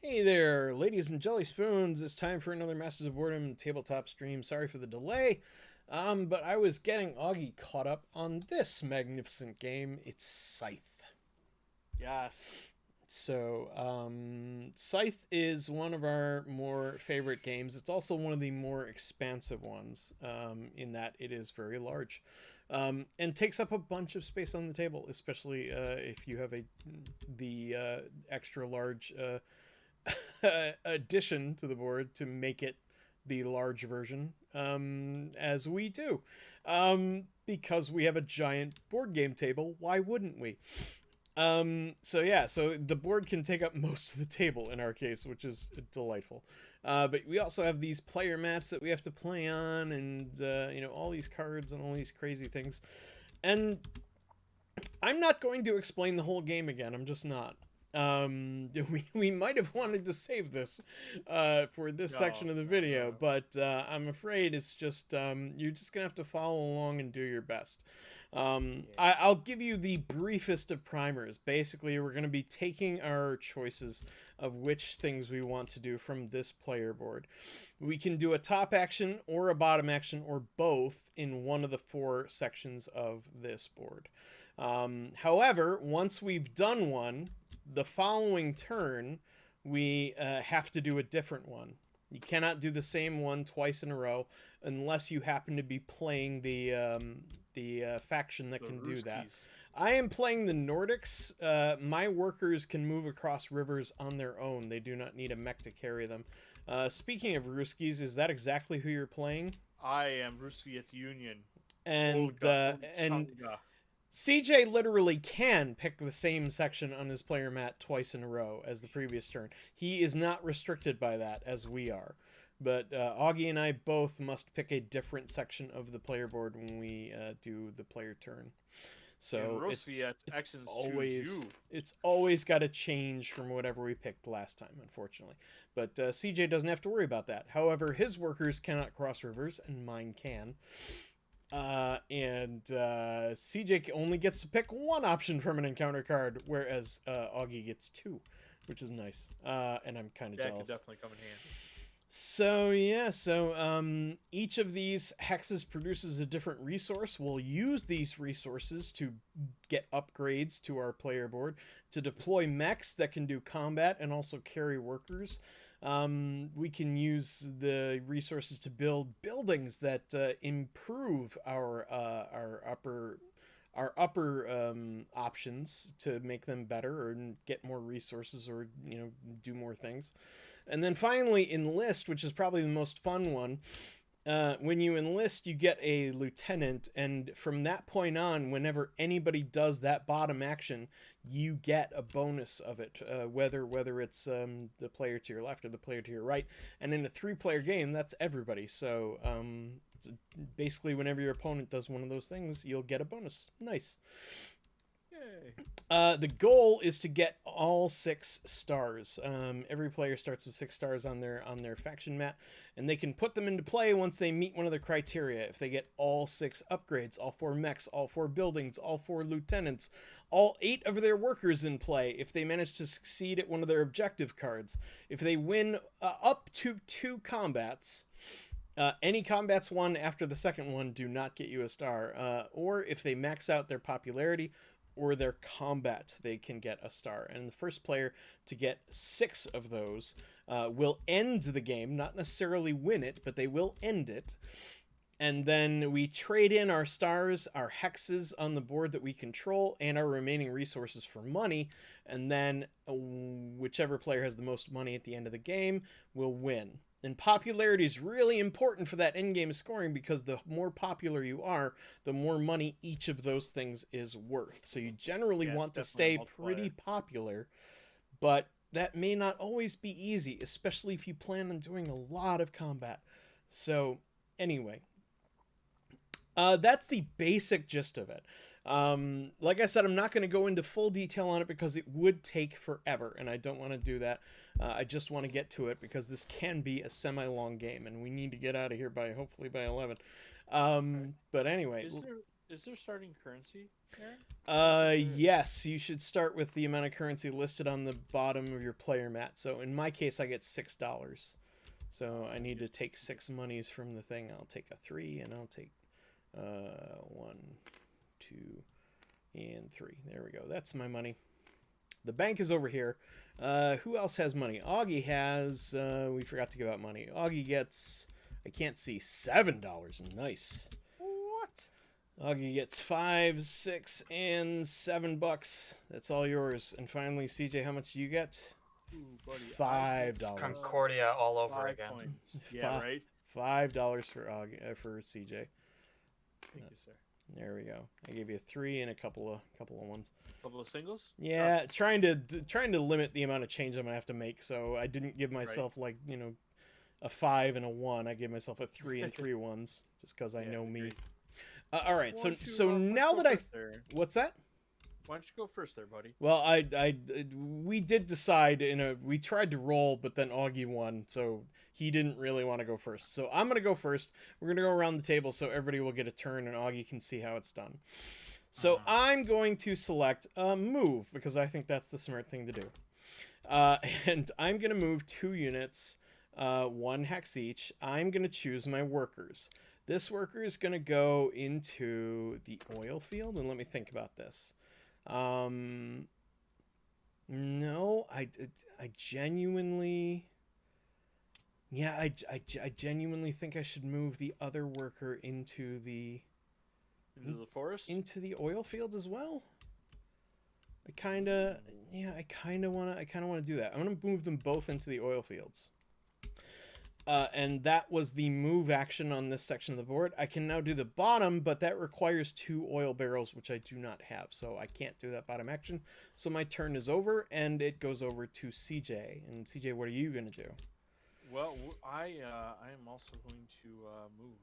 Hey there, ladies and jelly spoons. It's time for another Masters of Boredom tabletop stream. Sorry for the delay, but I was getting Augie caught up on this magnificent game. It's Scythe. Yes. Scythe is one of our more favorite games. It's also one of the more expansive ones, in that it is very large, and takes up a bunch of space on the table, especially if you have the extra large addition to the board to make it the large version, as we do, because we have a giant board game table. Why wouldn't we? So the board can take up most of the table in our case, which is delightful. But we also have these player mats that we have to play on, and all these cards and all these crazy things. And I'm not going to explain the whole game again. I'm just not. We might have wanted to save this for this section No, of the no, video, no. but I'm afraid it's just you're just gonna have to follow along and do your best. Yeah. I'll give you the briefest of primers. Basically, we're going to be taking our choices of which things we want to do from this player board. We can do a top action or a bottom action or both in one of the four sections of this board. However, once we've done one, the following turn, we have to do a different one. You cannot do the same one twice in a row unless you happen to be playing the faction that The can do that. Rooskies. I am playing the Nordics. My workers can move across rivers on their own. They do not need a mech to carry them. Speaking of Ruskies, is that exactly who you're playing? I am Rooskiet Union. And Olga. and Changa. CJ literally can pick the same section on his player mat twice in a row as the previous turn. He is not restricted by that as we are. But Augie and I both must pick a different section of the player board when we do the player turn. And So Rooskiet it's actions choose always you. it's always got to change from whatever we picked last time, unfortunately. But CJ doesn't have to worry about that. However, his workers cannot cross rivers, and mine can. And CJ only gets to pick one option from an encounter card, whereas Augie gets two, which is nice. And I'm kind of That could jealous. definitely come in handy. So each of these hexes produces a different resource. We'll use these resources to get upgrades to our player board, to deploy mechs that can do combat and also carry workers. We can use the resources to build buildings that improve our upper options to make them better or get more resources or do more things. And then finally enlist, which is probably the most fun one. When you enlist, you get a lieutenant, and from that point on, whenever anybody does that bottom action, you get a bonus of it, whether it's the player to your left or the player to your right. And in a three-player game, that's everybody. So basically, whenever your opponent does one of those things, you'll get a bonus. Nice. Yay. The goal is to get all 6 stars. Every player starts with 6 stars on their faction mat, and they can put them into play once they meet one of the criteria. If they get all 6 upgrades, all 4 mechs, all 4 buildings, all 4 lieutenants, all 8 of their workers in play, if they manage to succeed at one of their objective cards, if they win up to 2 combats. Any combats won after the second one do not get you a star. Or if they max out their popularity or their combat, they can get a star. And the first player to get 6 of those will end the game, not necessarily win it, but they will end it. And then we trade in our stars, our hexes on the board that we control, and our remaining resources for money. And then whichever player has the most money at the end of the game will win. And popularity is really important for that in-game scoring because the more popular you are, the more money each of those things is worth. So you generally Yeah, it's want to definitely a stay pretty multiplier. popular, but that may not always be easy, especially if you plan on doing a lot of combat. So anyway, that's the basic gist of it. Like I said, I'm not going to go into full detail on it because it would take forever, and I don't want to do that. I just want to get to it because this can be a semi-long game, and we need to get out of here by hopefully by 11. Alright. But anyway, Is there is there starting currency, Aaron? Yes, you should start with the amount of currency listed on the bottom of your player mat. So in my case, I get $6. So I need to take 6 monies from the thing. I'll take a 3, and I'll take 1, 2, and 3. There we go. That's my money. The bank is over here. Who else has money? Augie has... we forgot to give out money. Augie gets... I can't see. $7. Nice. What? Augie gets 5, 6, and $7. That's all yours. And finally, CJ, how much do you get? Ooh, buddy, $5. Concordia all over 5 again. points. Yeah, right. $5 for Augie, for CJ. Thank you, sir. There we go. I gave you a 3 and a couple of ones. Couple of singles. Yeah, trying to limit the amount of change I'm gonna have to make. So I didn't give myself like a 5 and a 1. I gave myself a 3 and 3 ones just because I know me. Agreed. All right. Why don't you, So why don't now you go that first there? what's that? Why don't you go first there, buddy? Well, we did decide we tried to roll, but then Augie won, so he didn't really want to go first. So I'm gonna go first. We're gonna go around the table so everybody will get a turn, and Augie can see how it's done. So I'm going to select move because I think that's the smart thing to do, and I'm gonna move 2 units, 1 hex each. I'm gonna choose my workers. This worker is gonna go into the oil field, and let me think about this. No, I genuinely, yeah, I genuinely think I should move the other worker into the forest, into the oil field as well. I kind of want to do that. I'm going to move them both into the oil fields. And that was the move action on this section of the board. I can now do the bottom, but that requires 2 oil barrels, which I do not have. So I can't do that bottom action. So my turn is over, and it goes over to CJ. And CJ, what are you going to do? Well, I am also going to move.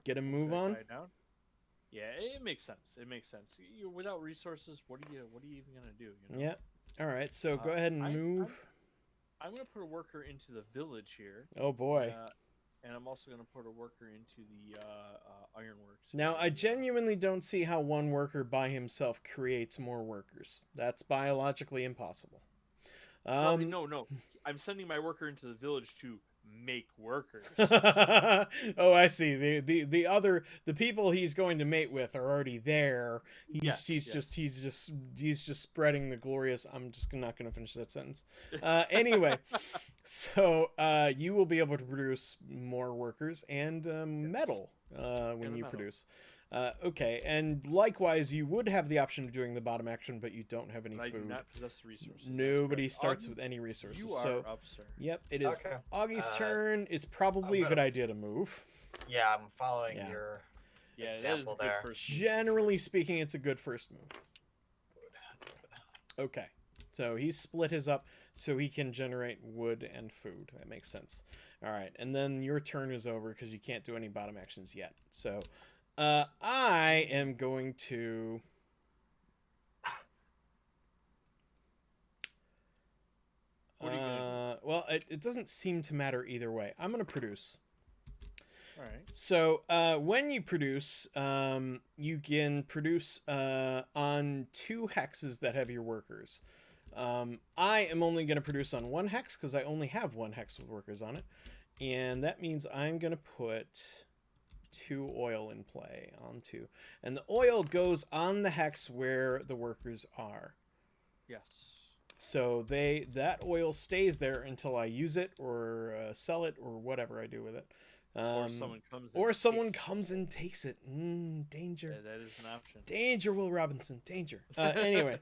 Get a move on? Down. Yeah, it makes sense. It makes sense. You're without resources. What are you even going to do? Yeah. All right. So go ahead and move. I'm going to put a worker into the village here. Oh, boy. And I'm also going to put a worker into the ironworks. Now, I genuinely don't see how one worker by himself creates more workers. That's biologically impossible. No. I'm sending my worker into the village to make workers. Oh, I see. The people he's going to mate with are already there. He's just spreading the glorious. I'm just not going to finish that sentence. Anyway, so you will be able to produce more workers and metal when you produce. Okay, and likewise, you would have the option of doing the bottom action, but you don't have any food. I do not possess the resources. Nobody starts with any resources. You are up, sir. Yep, it is Okay. Augie's turn. It's probably a good idea to move. Yeah, I'm following your example there. Generally speaking, it's a good first move. Okay, so he's split his up so he can generate wood and food. That makes sense. All right, and then your turn is over because you can't do any bottom actions yet. So I am going to... well, it doesn't seem to matter either way. I'm going to produce. All right. So when you produce, you can produce on 2 hexes that have your workers. I am only going to produce on 1 hex because I only have 1 hex with workers on it. And that means I'm going to put 2 oil in play on 2. And the oil goes on the hex where the workers are. Yes. So that oil stays there until I use it or sell it or whatever I do with it. Or someone comes and takes it. Danger. Yeah, that is an option. Danger, Will Robinson. Danger. Anyway,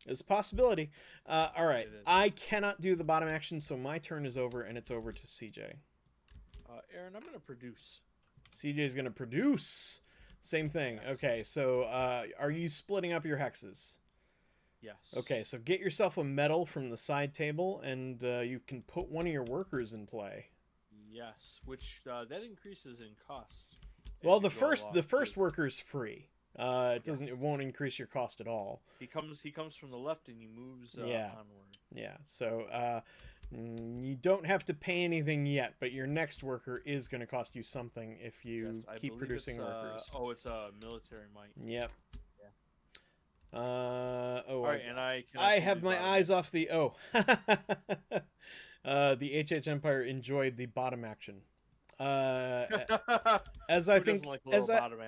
it's a possibility. All right. I cannot do the bottom action, so my turn is over, and it's over to CJ. Aaron, I'm going to produce. CJ's going to produce. Same thing. Yes. Okay, so are you splitting up your hexes? Yes. Okay, so get yourself a medal from the side table, and you can put one of your workers in play. Yes, which that increases in cost. Well, the first worker's free. It won't increase your cost at all. He comes from the left and he moves onward. Yeah. So You don't have to pay anything yet, but your next worker is going to cost you something if you keep producing workers. Oh, it's a military might. Yep. Yeah. Oh, all right, and I have my eyes off the the HH Empire enjoyed the bottom action. As I think, like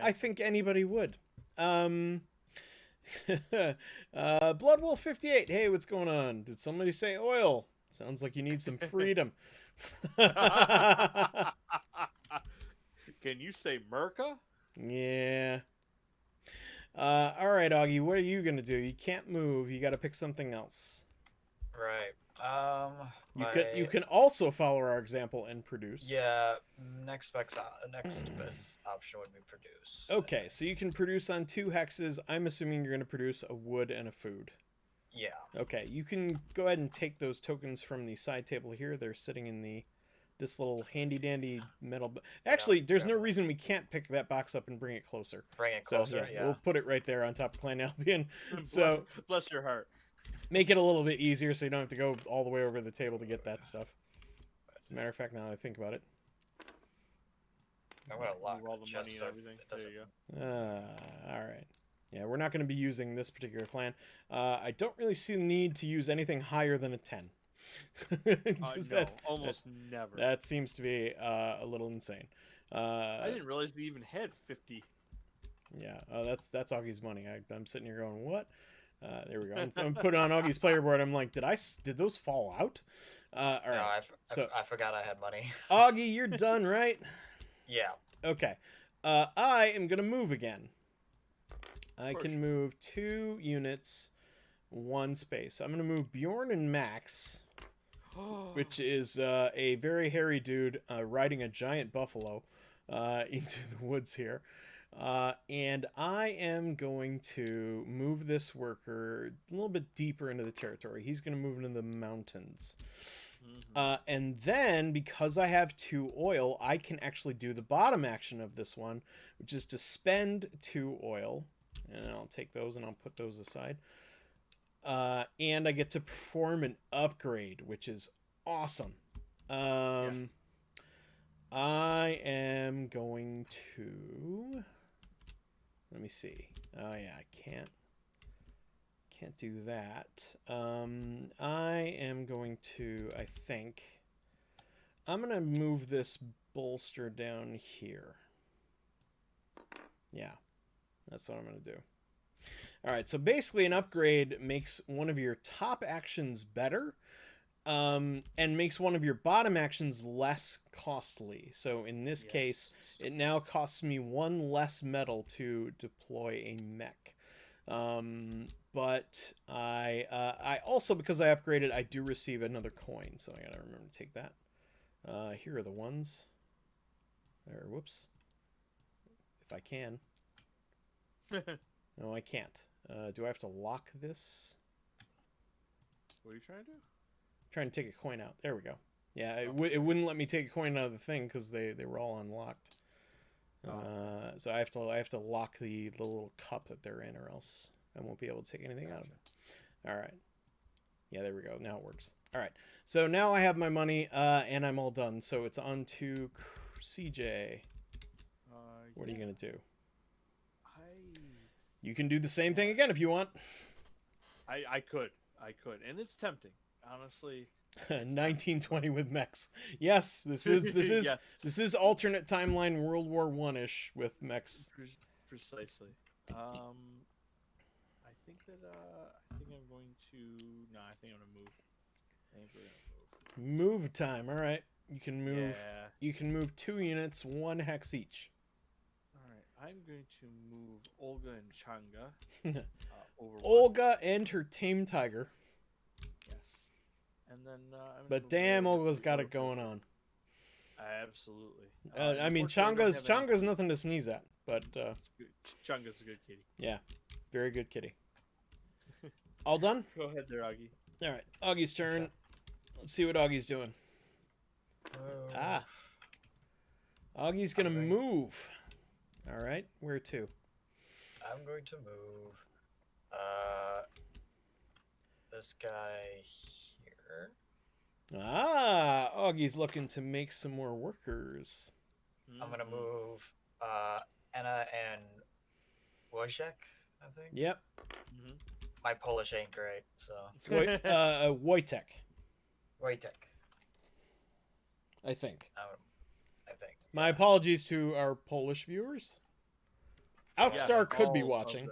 I think anybody would. Blood Wolf 58. Hey, what's going on? Did somebody say oil? Sounds like you need some freedom. Can you say Merca? Yeah. All right, Augie, what are you gonna do? You can't move. You got to pick something else. Right. You can also follow our example and produce. Yeah. Next best option would be produce. Okay, so you can produce on 2 hexes. I'm assuming you're gonna produce a wood and a food. Yeah. Okay, you can go ahead and take those tokens from the side table here. They're sitting in this little handy dandy metal. Actually, there's no reason we can't pick that box up and bring it closer. Bring it closer. So, yeah, we'll put it right there on top of Clan Albion. So bless your heart. Make it a little bit easier so you don't have to go all the way over the table to get that stuff. As a matter of fact, now that I think about it. I'm gonna lock all the money and everything. There you go. All right. Yeah, we're not going to be using this particular clan. I don't really see the need to use anything higher than a 10. No, almost never. That seems to be a little insane. I didn't realize they even had 50. Yeah, that's Augie's money. I'm sitting here going, what? There we go. I'm putting on Augie's player board. I'm like, did those fall out? All right. No, I forgot I had money. Augie, you're done, right? Yeah. Okay. I am gonna move again. I can move 2 units, 1 space. I'm gonna move Bjorn and Max, which is a very hairy dude riding a giant buffalo into the woods here. And I am going to move this worker a little bit deeper into the territory. He's going to move into the mountains. And then, because I have 2 oil, I can actually do the bottom action of this one, which is to spend 2 oil. And I'll take those and I'll put those aside. And I get to perform an upgrade, which is awesome. I am going to... Let me see. Oh yeah, I can't do that. I am going to, I think, I'm going to move this bolster down here. Yeah, that's what I'm going to do. All right, so basically an upgrade makes one of your top actions better, and makes one of your bottom actions less costly. So in this case, it now costs me 1 less metal to deploy a mech. But I also, because I upgraded, I do receive another coin, so I gotta remember to take that. Here are the ones. Or whoops. If I can. No, I can't. Do I have to lock this? What are you trying to do? Trying to take a coin out. There we go. Yeah, it wouldn't let me take a coin out of the thing because they were all unlocked. So I have to lock the little cup that they're in, or else I won't be able to take anything out of it. All right. Yeah, there we go. Now it works. All right. So now I have my money, and I'm all done. So it's on to CJ. What are you gonna do? You can do the same thing again if you want. I could, and it's tempting, honestly. 1920 with mechs. Yes, this is alternate timeline World War I-ish with mechs. Precisely. I think I'm going to. No, I think I'm gonna move. I think we're gonna move. Move time. All right, you can move. Yeah. You can move 2 units, 1 hex each. All right, I'm going to move Olga and Changa. Over Olga and her tame tiger. And then, but damn, Olga's got it going on. Absolutely. I mean, Changa's nothing to sneeze at, but Changa's a good kitty. Yeah, very good kitty. All done? Go ahead there, Augie. All right, Augie's turn. Let's see what Augie's doing. Augie's gonna move. All right, where to? I'm going to move this guy here. Ah, Augie's looking to make some more workers. I'm gonna move Anna and Wojciech, I think. Yep. Mm-hmm. My Polish ain't great, so Wojtek, Wojciech. I think. I think. My apologies to our Polish viewers. Outstar could be watching.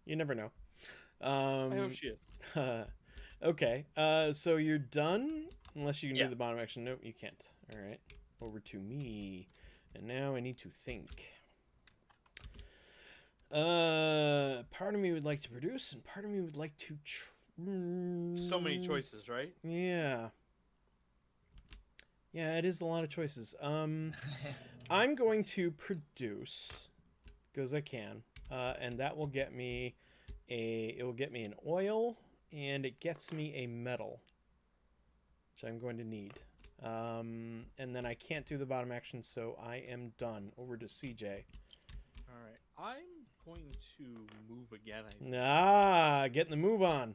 You never know. I hope she is. Okay. So you're done? Unless you can Yeah. do the bottom action. Nope, you can't. All right. Over to me. And now I need to think. Part of me would like to produce, and part of me would like to... So many choices, right? Yeah. Yeah, it is a lot of choices. I'm going to produce, because I can, and that will get me it will get me an oil, and it gets me a metal, which I'm going to need. And then I can't do the bottom action, so I am done. Over to CJ. All right, I'm going to move again. I think. Getting the move on.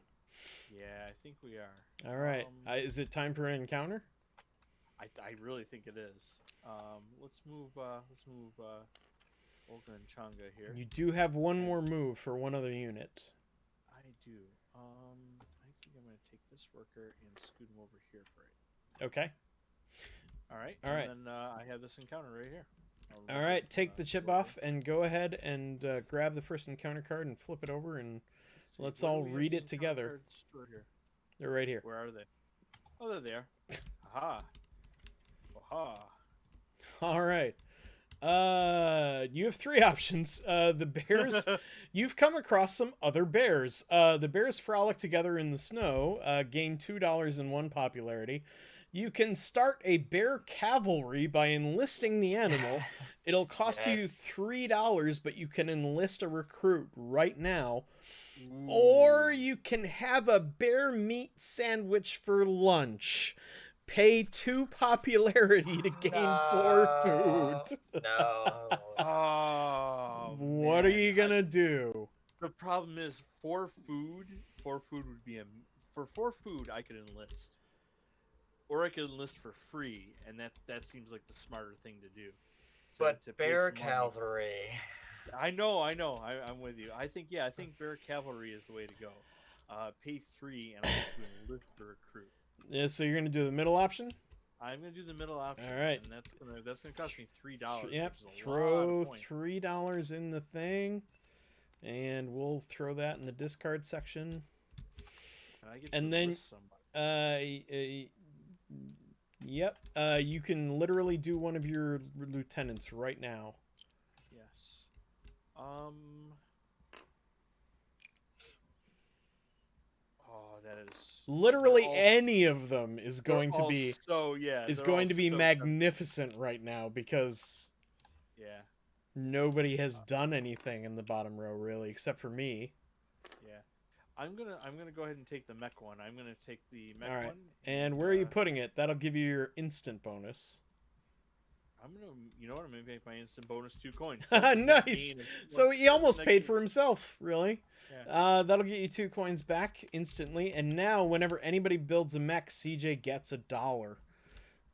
Yeah, I think we are. All right. Is it time for an encounter? I really think it is. Let's move Olga and Changa here. You do have one more move for one other unit. I do. I think I'm going to take this worker and scoot him over here for it. Okay. All right. All right. And then I have this encounter right here. All right. Take the chip off and go ahead and grab the first encounter card and flip it over, and let's all read it together. They're right here. Where are they? Oh, there they are. Aha. Aha. All right. You have three options. The bears. You've come across some other bears. The bears frolic together in the snow. Gain $2 popularity. You can start a bear cavalry by enlisting the animal. It'll cost you $3, but you can enlist a recruit right now. Ooh. Or you can have a bear meat sandwich for lunch. Pay 2 popularity to gain 4 food. No. Oh, What are you gonna do? The problem is 4 food. 4 food would be for 4 food I could enlist, or I could enlist for free, and that seems like the smarter thing to do. But to pay bear some money. cavalry. I know. I'm with you. I think bear cavalry is the way to go. Pay 3 and I get to enlist the recruit. Yeah, so you're gonna do the middle option? I'm gonna do the middle option. All right. And that's gonna cost me $3. Yep. Throw $3 in the thing, and we'll throw that in the discard section. Can I get And then, yep. You can literally do one of your lieutenants right now. Yes. Oh, that is Literally any of them is going to be so magnificent right now, because yeah, nobody has done anything in the bottom row really, except for me. yeah. I'm gonna go ahead and take the mech one. I'm gonna take the mech All right. one. And where are you putting it? That'll give you your instant bonus. You know what? I'm gonna make my instant bonus 2 coins. Nice. So he almost paid for himself, really. Yeah. That'll get you 2 coins back instantly. And now, whenever anybody builds a mech, CJ gets $1.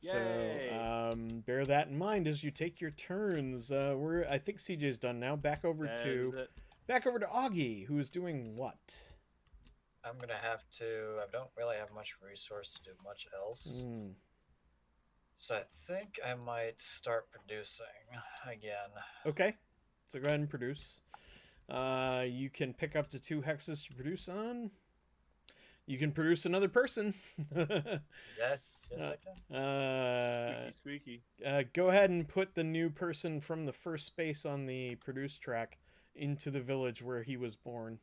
Yay. So bear that in mind as you take your turns. I think CJ's done now. Back over to Augie, who is doing what? I'm gonna have to. I don't really have much resource to do much else. So I think I might start producing again. Okay, so go ahead and produce. You can pick up to 2 hexes to produce on. You can produce another person. Yes, I can. Squeaky. Go ahead and put the new person from the first space on the produce track into the village where he was born.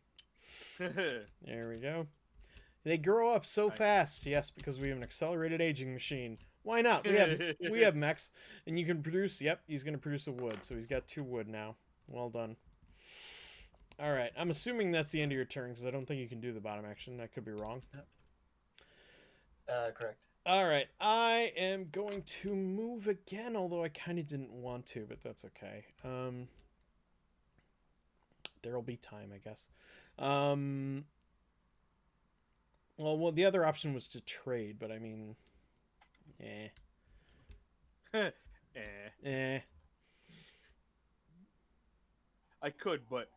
There we go. They grow up so fast. Yes, because we have an accelerated aging machine. Why not? We have mechs, and you can produce. Yep, he's going to produce a wood, so he's got 2 wood now. Well done. All right, I'm assuming that's the end of your turn, because I don't think you can do the bottom action. I could be wrong. Correct. All right, I am going to move again, although I kind of didn't want to, but that's okay. There'll be time, I guess. Well, the other option was to trade, but I mean, Eh. eh. I could, but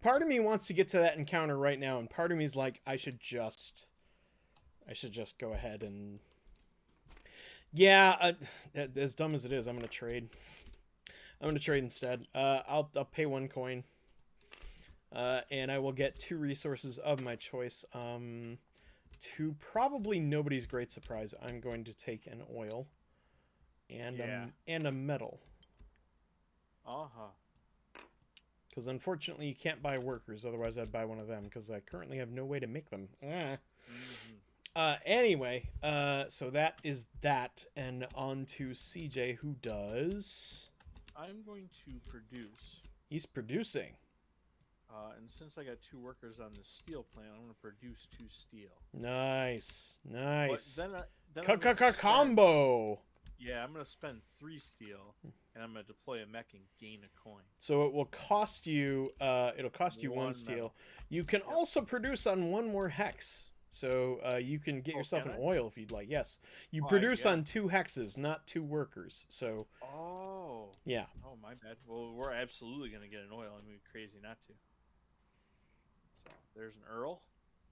Part of me wants to get to that encounter right now, and part of me is like, I should just go ahead and... Yeah, as dumb as it is, I'm gonna trade. I'm gonna trade instead. I'll pay 1 coin, and I will get 2 resources of my choice. To probably nobody's great surprise, I'm going to take an oil and a metal. Because unfortunately, you can't buy workers. Otherwise, I'd buy one of them. Because I currently have no way to make them. Anyway, so that is that, and on to CJ, who does... I'm going to produce. He's producing. And since I got 2 workers on the steel plant, I'm going to produce 2 steel. Nice. Nice. Combo! Combo! Yeah, I'm going to spend 3 steel, and I'm going to deploy a mech and gain a coin. So it will cost you, it'll cost you 1 steel. Metal. You can also produce on 1 more hex. So you can get yourself an oil if you'd like. Yes. You produce on 2 hexes, not 2 workers. So. Oh. Yeah. Oh, my bad. Well, we're absolutely going to get an oil. I'm going to be crazy not to. So there's an Earl.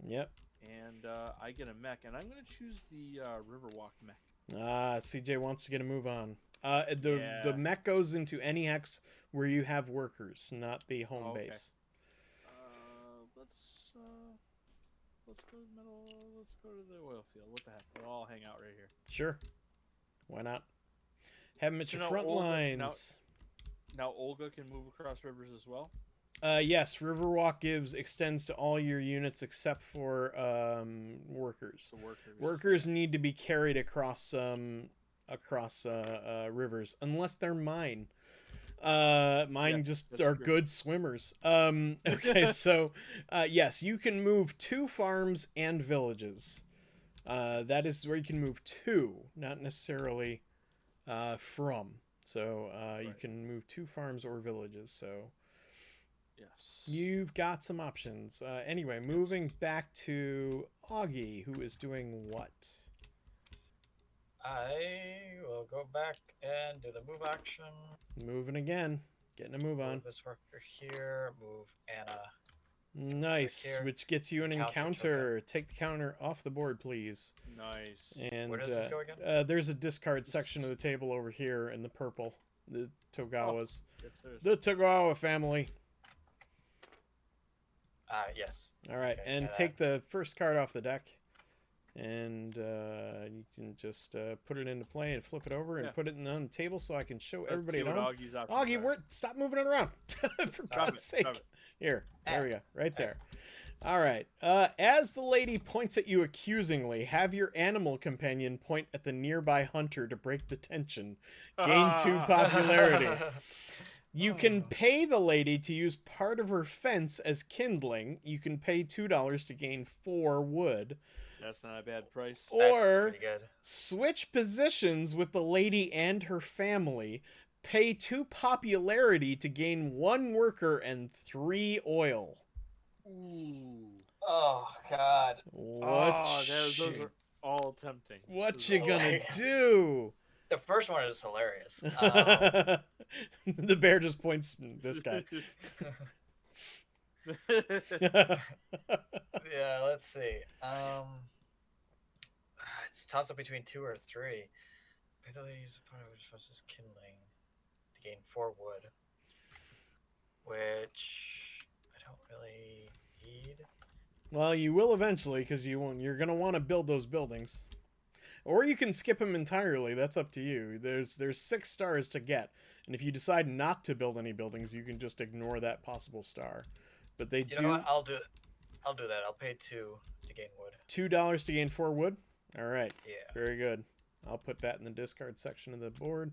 Yep. And I get a mech, and I'm going to choose the Riverwalk mech. CJ wants to get a move on. The mech goes into any hex where you have workers, not the home base. Let's go to the middle. Let's go to the oil field. What the heck? We'll all hang out right here. Sure. Why not? Have them at your now front lines. Now Olga can move across rivers as well? Yes, Riverwalk extends to all your units except for workers. The workers. Workers need to be carried across rivers, unless they're mine. Mine are true. good swimmers. Okay, so yes, you can move 2 farms and villages. That is where you can move 2, not necessarily from. So you can move 2 farms or villages. So yes, you've got some options. Anyway, moving back to Augie, who is doing what? I will go back and do the move action. Moving again. Getting a move on. Move this worker here. Move Anna. Nice. Here. Which gets you an encounter. Take the counter off the board, please. Nice. And where does this go again? there's a discard section of the table over here in the purple. The Togawas. The Togawa family. Yes. All right. Okay, and take the first card off the deck. And you can just put it into play and flip it over and put it on the table so I can show everybody at home. Augie, stop moving it around. For God's sake. Here. There we go. Right there. All right. As the lady points at you accusingly, have your animal companion point at the nearby hunter to break the tension. Gain 2 popularity. You can pay the lady to use part of her fence as kindling. You can pay $2 to gain 4 wood. That's not a bad price. Or switch positions with the lady and her family. Pay 2 popularity to gain 1 worker and 3 oil. Ooh. Oh, God. Those are all tempting. What you gonna do? The first one is hilarious. The bear just points at this guy. Yeah, let's see. It's a toss up between 2 or 3. I thought they use a part of which was just kindling to gain 4 wood, which I don't really need. Well, you will eventually, because you're gonna want to build those buildings, or you can skip them entirely. That's up to you. There's 6 stars to get, and if you decide not to build any buildings, you can just ignore that possible star. But they You know what? I'll do that. I'll pay 2 to gain wood. $2 to gain 4 wood. All right. Yeah. Very good. I'll put that in the discard section of the board.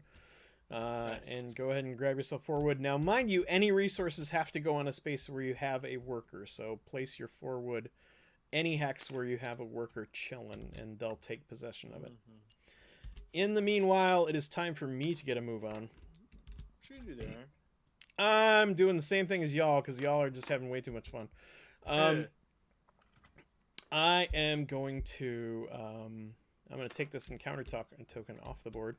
And go ahead and grab yourself 4 wood. Now, mind you, any resources have to go on a space where you have a worker. So place your 4 wood any hex where you have a worker chilling, and they'll take possession of it. In the meanwhile, it is time for me to get a move on. What you do there? I'm doing the same thing as y'all because y'all are just having way too much fun. I am going to I'm going to take this encounter token off the board.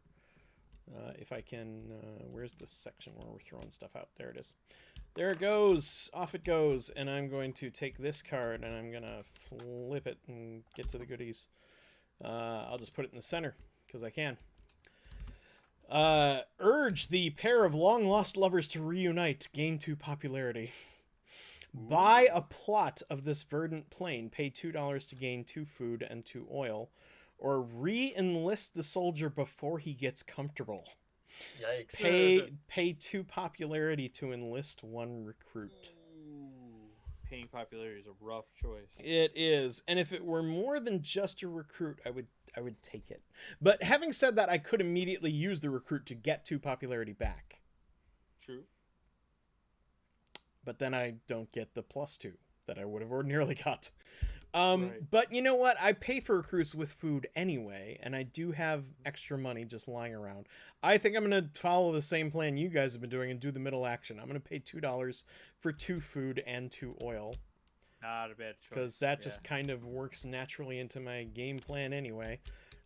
If I can, where's the section where we're throwing stuff out? There it is. There it goes. Off it goes. And I'm going to take this card and I'm going to flip it and get to the goodies. I'll just put it in the center because I can. Urge the pair of long-lost lovers to reunite. Gain 2 popularity. Buy a plot of this verdant plain. Pay $2 to gain 2 food and 2 oil. Or re-enlist the soldier before he gets comfortable. Yikes. Pay 2 popularity to enlist 1 recruit. Ooh, paying popularity is a rough choice. It is. And if it were more than just a recruit, I would take it. But having said that, I could immediately use the recruit to get 2 popularity back. True. But then I don't get the +2 that I would have ordinarily got. Right. But you know what? I pay for recruits with food anyway, and I do have extra money just lying around. I think I'm going to follow the same plan you guys have been doing and do the middle action. I'm going to pay $2 for 2 food and 2 oil. Not a bad choice. Because that just kind of works naturally into my game plan anyway.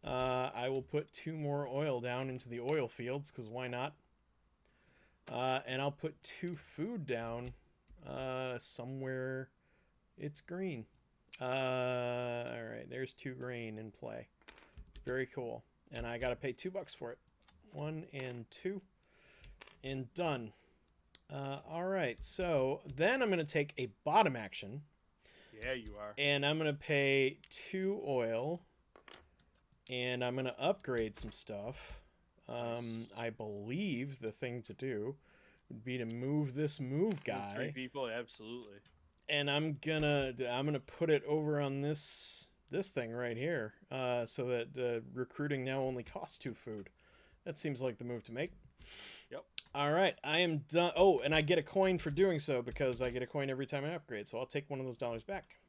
I will put 2 more oil down into the oil fields, because why not? And I'll put 2 food down somewhere it's green. Alright, there's 2 grain in play. Very cool. And I gotta pay $2 for it. 1 and 2. And done. Alright, so then I'm gonna take a bottom action. Yeah, you are. And I'm gonna pay 2 oil. And I'm gonna upgrade some stuff. I believe the thing to do would be to move this move guy. 3 people, absolutely. And I'm gonna put it over on this thing right here, so that the recruiting now only costs 2 food. That seems like the move to make. Yep. All right, I am done. Oh, and I get a coin for doing so because I get a coin every time I upgrade. So I'll take one of those dollars back.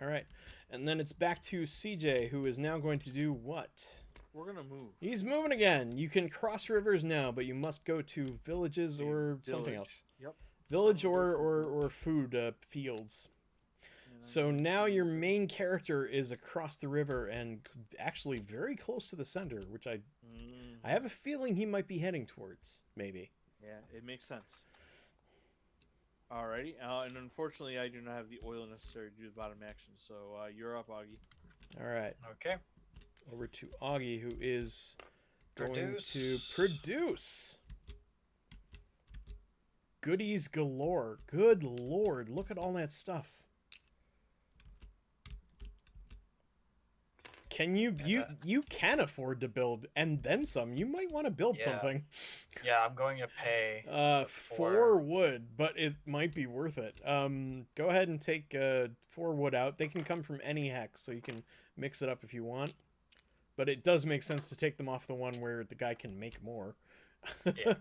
All right, and then it's back to CJ, who is now going to do what? We're gonna move. He's moving again. You can cross rivers now, but you must go to villages or something else. Yep. Village or food fields. So now your main character is across the river and actually very close to the center, which I have a feeling he might be heading towards, maybe. Yeah, it makes sense. Alrighty, and unfortunately I do not have the oil necessary to do the bottom action, so you're up, Augie. All right. Okay. Over to Augie, who is going to produce. Goodies galore. Good lord, look at all that stuff. Can you can afford to build and then some. You might want to build something. Yeah, I'm going to pay 4 wood, but it might be worth it. Go ahead and take 4 wood out. They can come from any hex, so you can mix it up if you want. But it does make sense to take them off the one where the guy can make more. Yeah.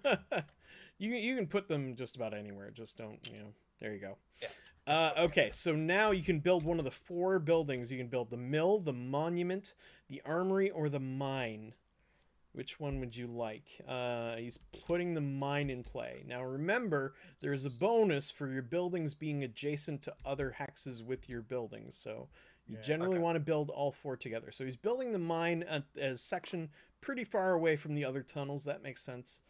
You can put them just about anywhere. Just don't, there you go. Yeah. Okay, so now you can build one of the 4 buildings. You can build the mill, the monument, the armory, or the mine. Which one would you like? He's putting the mine in play. Now remember, there's a bonus for your buildings being adjacent to other hexes with your buildings. So you generally want to build all 4 together. So he's building the mine at a section pretty far away from the other tunnels. That makes sense.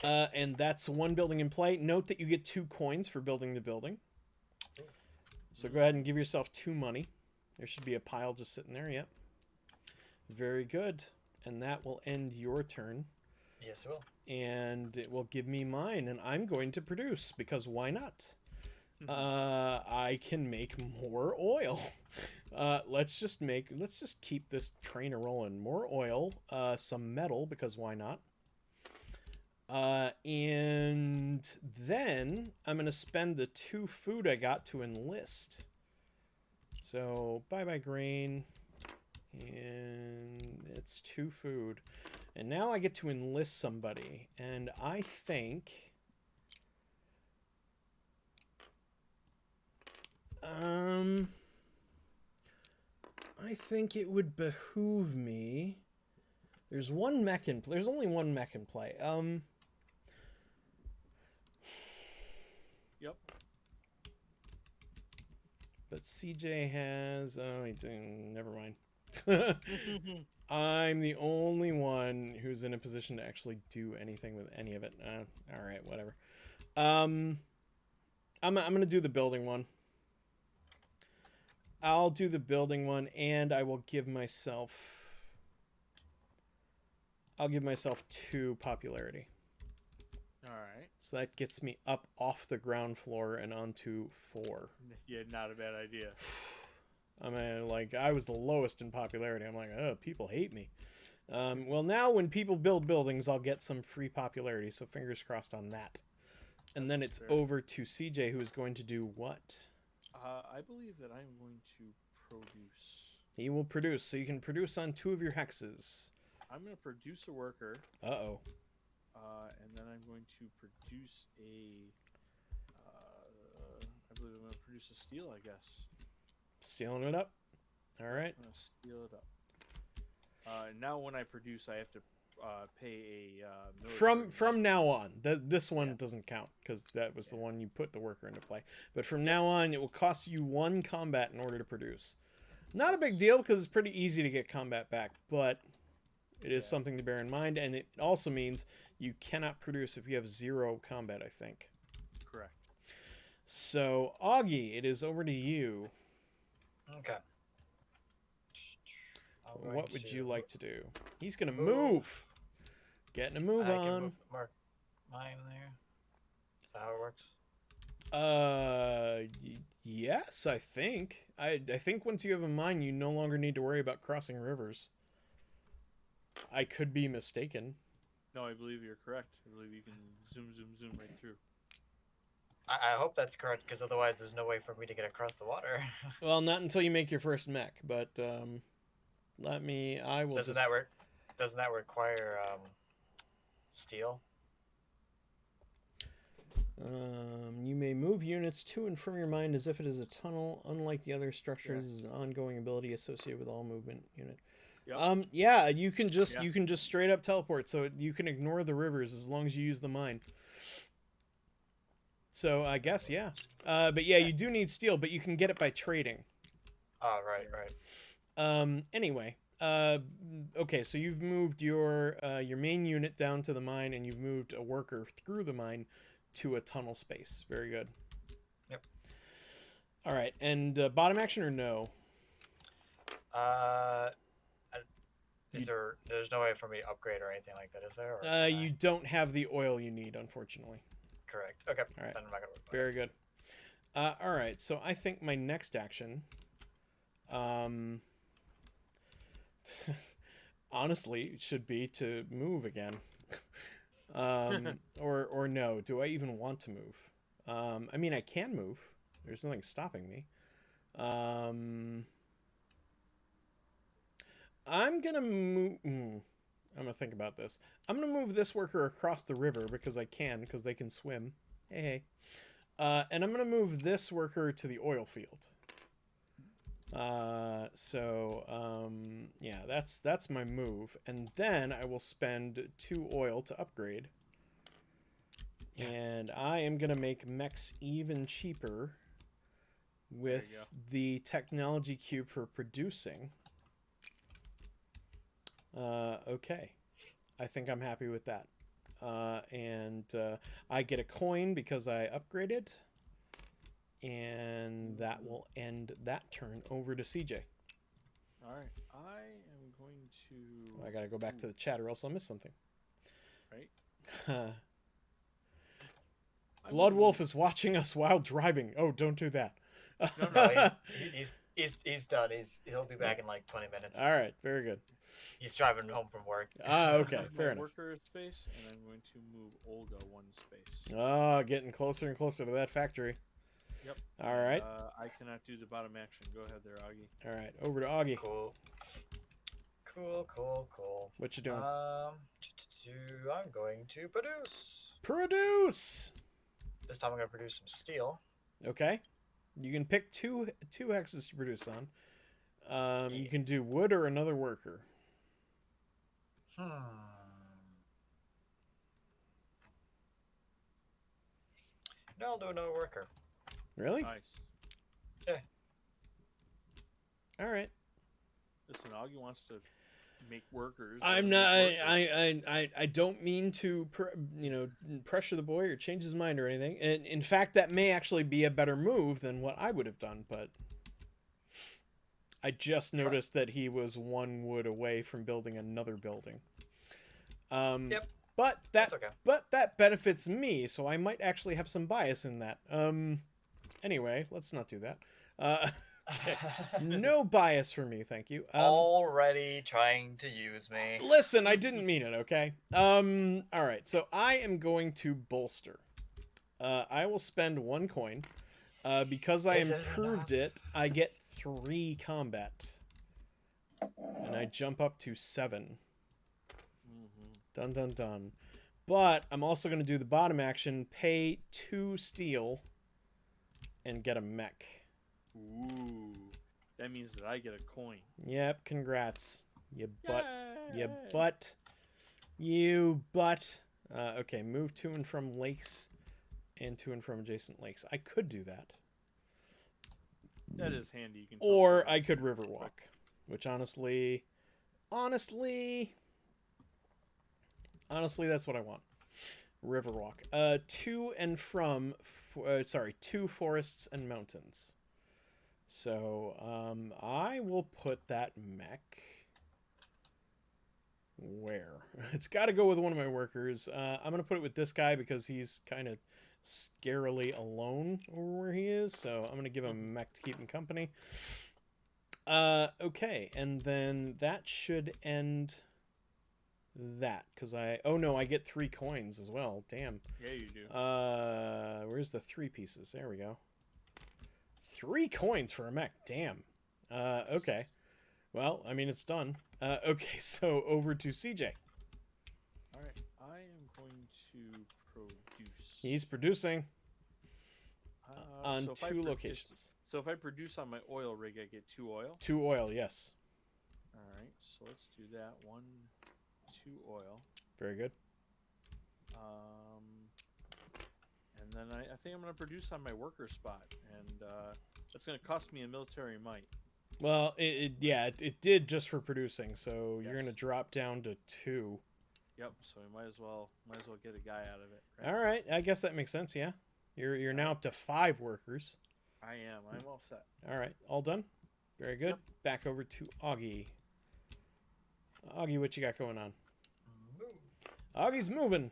And that's 1 building in play. Note that you get 2 coins for building the building. So go ahead and give yourself 2 money. There should be a pile just sitting there. Yep. Very good. And that will end your turn. Yes, it will. And it will give me mine. And I'm going to produce, because why not? I can make more oil. Let's just keep this train rolling. More oil, some metal, because why not? And then I'm going to spend the 2 food I got to enlist. So bye-bye grain. And it's 2 food. And now I get to enlist somebody. And I think... I think it would behoove me... There's only one mech in play. Yep. But CJ has... Oh, never mind. I'm the only one who's in a position to actually do anything with any of it. All right, whatever. I'm going to do the building one. I'll do the building one, and I will give myself... I'll give myself 2 popularity. All right. So that gets me up off the ground floor and onto 4. Yeah, not a bad idea. I mean, like, I was the lowest in popularity. I'm like, oh, people hate me. Well, now when people build buildings, I'll get some free popularity, so fingers crossed on that. And then it's over to CJ, who is going to do what? I believe that I'm going to produce. He will produce, so you can produce on 2 of your hexes. I'm going to produce a worker. Uh-oh. And then I'm going to produce a... I believe I'm going to produce a steel, I guess. Stealing it up? All right. I'm going to steal it up. Now when I produce, I have to pay a... From now on. This one doesn't count, because that was the one you put the worker into play. But from now on, it will cost you 1 combat in order to produce. Not a big deal, because it's pretty easy to get combat back, but it is something to bear in mind, and it also means you cannot produce if you have 0 combat, I think. Correct. So, Augie, it is over to you. Okay. What would you like to do? He's going to move. Getting a move on. Can mark mine there. Is that how it works? Yes, I think. I think once you have a mine, you no longer need to worry about crossing rivers. I could be mistaken. No, I believe you're correct. I believe you can zoom right through. I hope that's correct, because otherwise there's no way for me to get across the water. Well, not until you make your first mech, but I will Doesn't that require steel? You may move units to and from your mind as if it is a tunnel. Unlike the other structures, is an ongoing ability associated with all movement unit. Yep. Yeah, you can just straight up teleport, so you can ignore the rivers as long as you use the mine. So I guess but yeah, you do need steel, but you can get it by trading. Oh, right. Anyway, okay, so you've moved your main unit down to the mine, and you've moved a worker through the mine to a tunnel space. Very good. Yep. All right, and bottom action or no? There's no way for me to upgrade or anything like that, is there? Or you don't have the oil you need, unfortunately. Correct. Okay. All right. Then I'm not gonna work. Very good. All right, so I think my next action, honestly, should be to move again. Or no? Do I even want to move? I mean, I can move. There's nothing stopping me. I'm gonna move. I'm gonna think about this. I'm gonna move this worker across the river because they can swim. Hey. And I'm gonna move this worker to the oil field. Yeah, that's my move, and then I will spend 2 oil to upgrade. And I am gonna make mechs even cheaper with the technology cube for producing. Okay, I think I'm happy with that. And I get a coin because I upgraded. And that will end that turn. Over to CJ. Alright, I am going to... I gotta go back to the chat or else I'll miss something. Right? Blood Wolf is watching us while driving. Oh, don't do that. No, he's done. He'll be back in like 20 minutes. Alright, very good. He's driving home from work. Okay, fair enough. Worker space, and I'm going to move Olga 1 space. Getting closer and closer to that factory. Yep. All right. I cannot do the bottom action. Go ahead there, Augie. All right, over to Augie. Cool. What you doing? I'm going to produce. Produce. This time I'm going to produce some steel. Okay. You can pick two hexes to produce on. You can do wood or another worker. No, I'll do another worker. Really? Nice. All right. Listen, Augie wants to make workers. I'm not. I don't mean to, pressure the boy or change his mind or anything. And in fact, that may actually be a better move than what I would have done. But I just noticed that he was 1 wood away from building another building. Yep. But That's okay. that benefits me, so I might actually have some bias in that. Anyway, let's not do that. Okay. No bias for me, thank you. Already trying to use me. Listen, I didn't mean it, okay? All right, so I am going to bolster. I will spend 1 coin. Because I improved it, I get 3 combat. And I jump up to 7. Dun dun dun. But I'm also going to do the bottom action, pay 2 steel, and get a mech. Ooh, that means that I get a coin. Yep, congrats. You butt. Yay! You butt. You butt. Okay, move to and from lakes and to and from adjacent lakes. I could do that. That is handy. You can. Or I could riverwalk, which honestly, that's what I want. Riverwalk. To and from, 2 forests and mountains. So, I will put that mech where? It's got to go with one of my workers. I'm going to put it with this guy because he's kind of scarily alone over where he is. So, I'm going to give him a mech to keep him company. Okay, and then that should end that because oh no, I get 3 coins as well. Damn. Yeah, you do. Where's the 3 pieces? There we go. 3 coins for a mech. Damn. Okay. Well, I mean, it's done. Okay, so over to CJ. All right, I am going to produce. He's producing on so if I 2 locations. So if I produce on my oil rig, I get 2 oil. 2 oil, yes. All right, so let's do that. 1, 2 oil. Very good. And then I think I'm going to produce on my worker spot, and that's going to cost me a military might. Well, it did just for producing, so Yes. you're going to drop down to 2. Yep. So we might as well get a guy out of it. Right? All right, I guess that makes sense. Yeah, you're now up to 5 workers. I am. I'm all set. All right, all done. Very good. Yep. Back over to Augie. Augie, what you got going on? Augie's moving.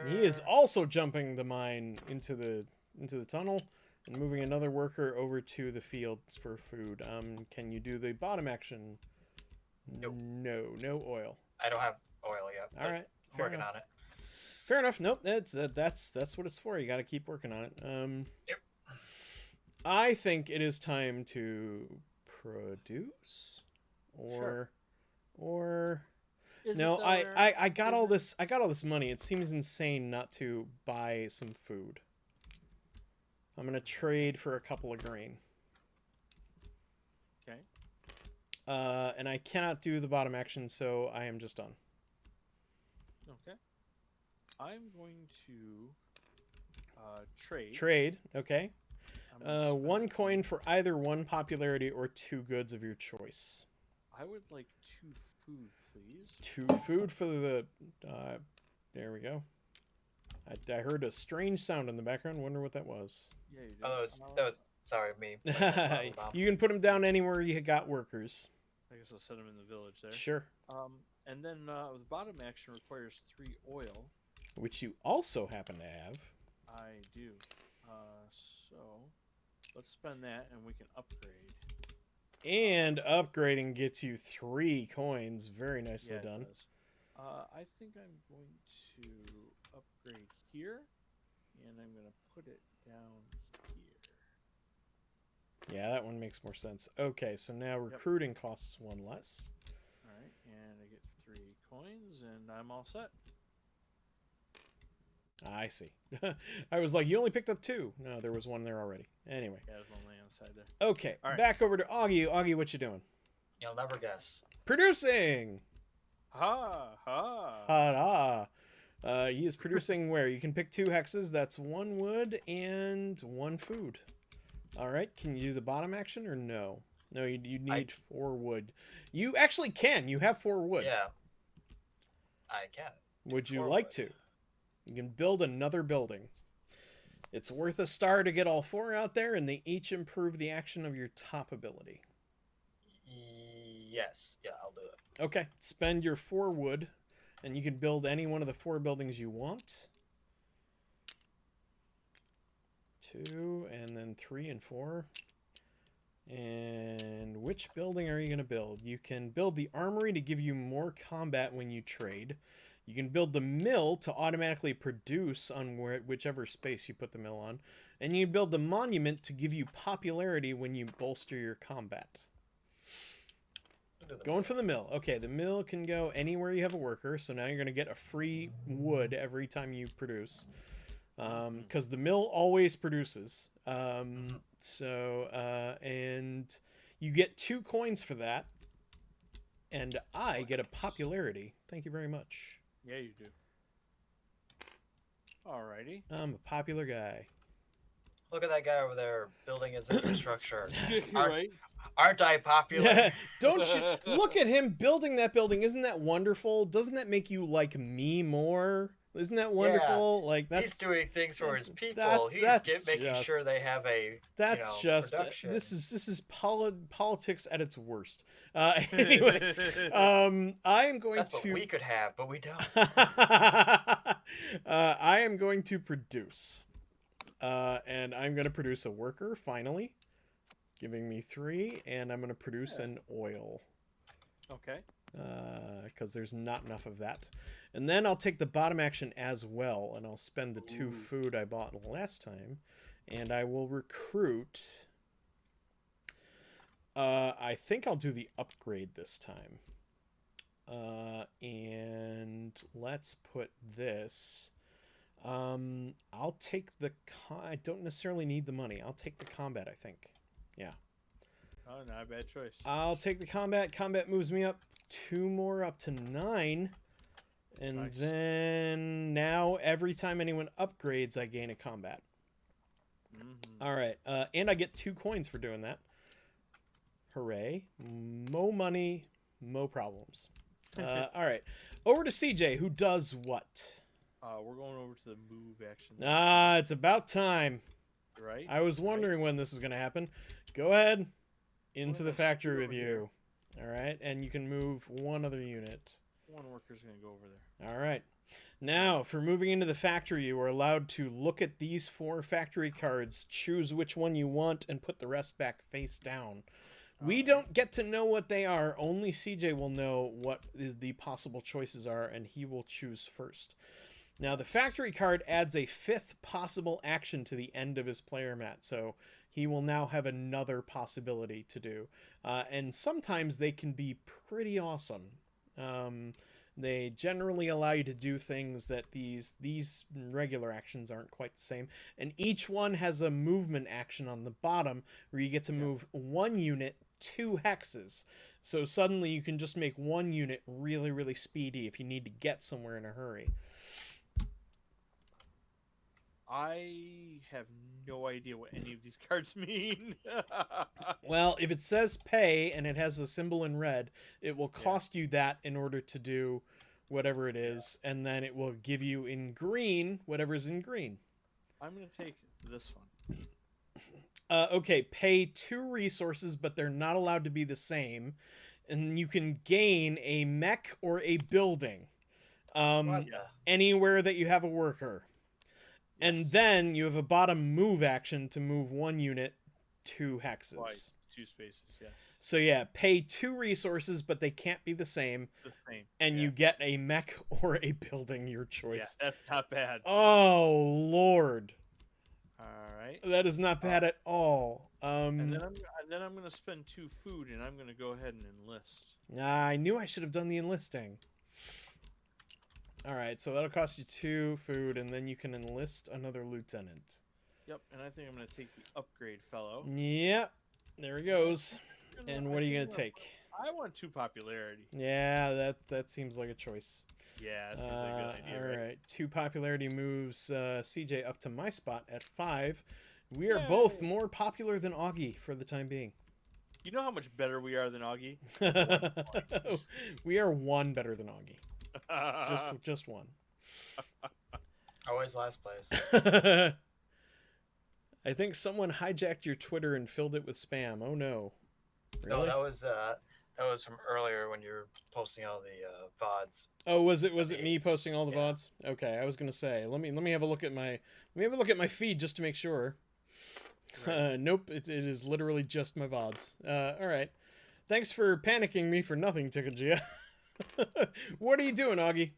He is also jumping the mine into the tunnel and moving another worker over to the fields for food. Can you do the bottom action? Nope. No oil. I don't have oil yet. All right, I'm working on it. Fair enough. Nope, that's what it's for. You got to keep working on it. Yep. I think it is time to produce, or. No, I got all this. I got all this money. It seems insane not to buy some food. I'm gonna trade for a couple of grain. Okay. And I cannot do the bottom action, so I am just done. Okay. I'm going to trade. Trade. Okay. I'm gonna spend 1 coin for either 1 popularity or 2 goods of your choice. I would like 2 food, please. 2 food for the. There we go. I heard a strange sound in the background. Wonder what that was. Yeah, you did. Oh, that was sorry, me. You can put them down anywhere you got workers. I guess I'll set them in the village there. Sure. And then the bottom action requires 3 oil. Which you also happen to have. I do. So let's spend that, and we can upgrade. And upgrading gets you 3 coins. Very nicely Yeah, it done. does. I think I'm going to upgrade here, and I'm going to put it down here. Yeah, that one makes more sense. Okay, so now recruiting costs 1 less. All right, and I get 3 coins, and I'm all set. I see. I was like, you only picked up 2. No, there was 1 there already. Anyway. Yeah, there's one laying on the side there. Okay, All right. back over to Augie. Augie, what you doing? You'll never guess. Producing! Ha ha! Ha-da! He is producing where? You can pick 2 hexes. That's 1 wood and 1 food. All right. Can you do the bottom action or no? No, you need 4 wood. You actually can. You have 4 wood. Yeah. I can. Would you 4 like wood. to? You can build another building. It's worth a star to get all 4 out there, and they each improve the action of your top ability. Yes. Yeah, I'll do it. Okay. Spend your 4 wood, and you can build any one of the 4 buildings you want. 2, and then 3 and 4. And which building are you going to build? You can build the armory to give you more combat when you trade. You can build the mill to automatically produce on whichever space you put the mill on. And you can build the monument to give you popularity when you bolster your combat. Going for the mill. Okay, the mill can go anywhere you have a worker. So now you're going to get a free wood every time you produce. Because the mill always produces. And you get 2 coins for that. And I get a popularity. Thank you very much. Yeah, you do. Alrighty. I'm a popular guy. Look at that guy over there building his infrastructure. Right? Aren't I popular? Don't you look at him building that building? Isn't that wonderful? Doesn't that make you like me more? Isn't that wonderful? Yeah. Like He's doing things for his people. That's making sure they have a production. This is politics at its worst. Anyway, I am going That's to. what we could have, but we don't. I am going to produce, and I'm going to produce a worker finally, giving me 3, and I'm going to produce an oil. Okay. Because there's not enough of that. And then I'll take the bottom action as well, and I'll spend the 2 food I bought last time, and I will recruit. I think I'll do the upgrade this time. And let's put this. I'll take the. I don't necessarily need the money. I'll take the combat, I think. Yeah. Oh, not a bad choice. I'll take the combat. Combat moves me up 2 more up to 9. And Nice. then now every time anyone upgrades, I gain a combat. Mm-hmm. All right. And I get 2 coins for doing that. Hooray. Mo money, mo problems. All right. Over to CJ, who does what? We're going over to the move action. It's about time. Right? I was wondering when this was going to happen. Go ahead. Into the let's factory do with over you. All right. And you can move 1 other unit. 1 worker's going to go over there. All right. Now, for moving into the factory, you are allowed to look at these 4 factory cards, choose which one you want, and put the rest back face down. We don't get to know what they are. Only CJ will know what the possible choices are, and he will choose first. Now, the factory card adds a 5th possible action to the end of his player mat, so he will now have another possibility to do. And sometimes they can be pretty awesome. They generally allow you to do things that these regular actions aren't quite the same. And each one has a movement action on the bottom where you get to move 1 unit 2 hexes. So suddenly you can just make 1 unit really, really speedy if you need to get somewhere in a hurry. I have no idea what any of these cards mean. Well, if it says pay and it has a symbol in red, it will cost you that in order to do whatever it is, and then it will give you in green whatever's in green. I'm going to take this one. Okay, pay 2 resources, but they're not allowed to be the same, and you can gain a mech or a building anywhere that you have a worker. And then you have a bottom move action to move 1 unit 2 hexes. Right. 2 spaces, yes. So yeah, pay 2 resources, but they can't be the same. The same. And you get a mech or a building, your choice. Yeah, that's not bad. Oh, Lord. All right. That is not bad at all. And then I'm going to spend 2 food, and I'm going to go ahead and enlist. I knew I should have done the enlisting. All right, so that'll cost you 2 food, and then you can enlist another lieutenant. Yep, and I think I'm going to take the upgrade fellow. Yep, there he goes. And what are you going to take? I want 2 popularity. Yeah, that seems like a choice. Yeah, that seems like a good idea. All Right? right, 2 popularity moves CJ up to my spot at 5. We are Yay! both more popular than Augie for the time being. You know how much better we are than Augie? We are 1 better than Augie. Just 1. Always last place. I think someone hijacked your Twitter and filled it with spam. Oh no. No, Really? that was from earlier when you were posting all the VODs. Oh, was it me posting all the VODs? Okay, I was gonna say let me have a look at my feed just to make sure. Right. Nope, it is literally just my VODs. All right, thanks for panicking me for nothing, Tikajia. What are you doing, Augie?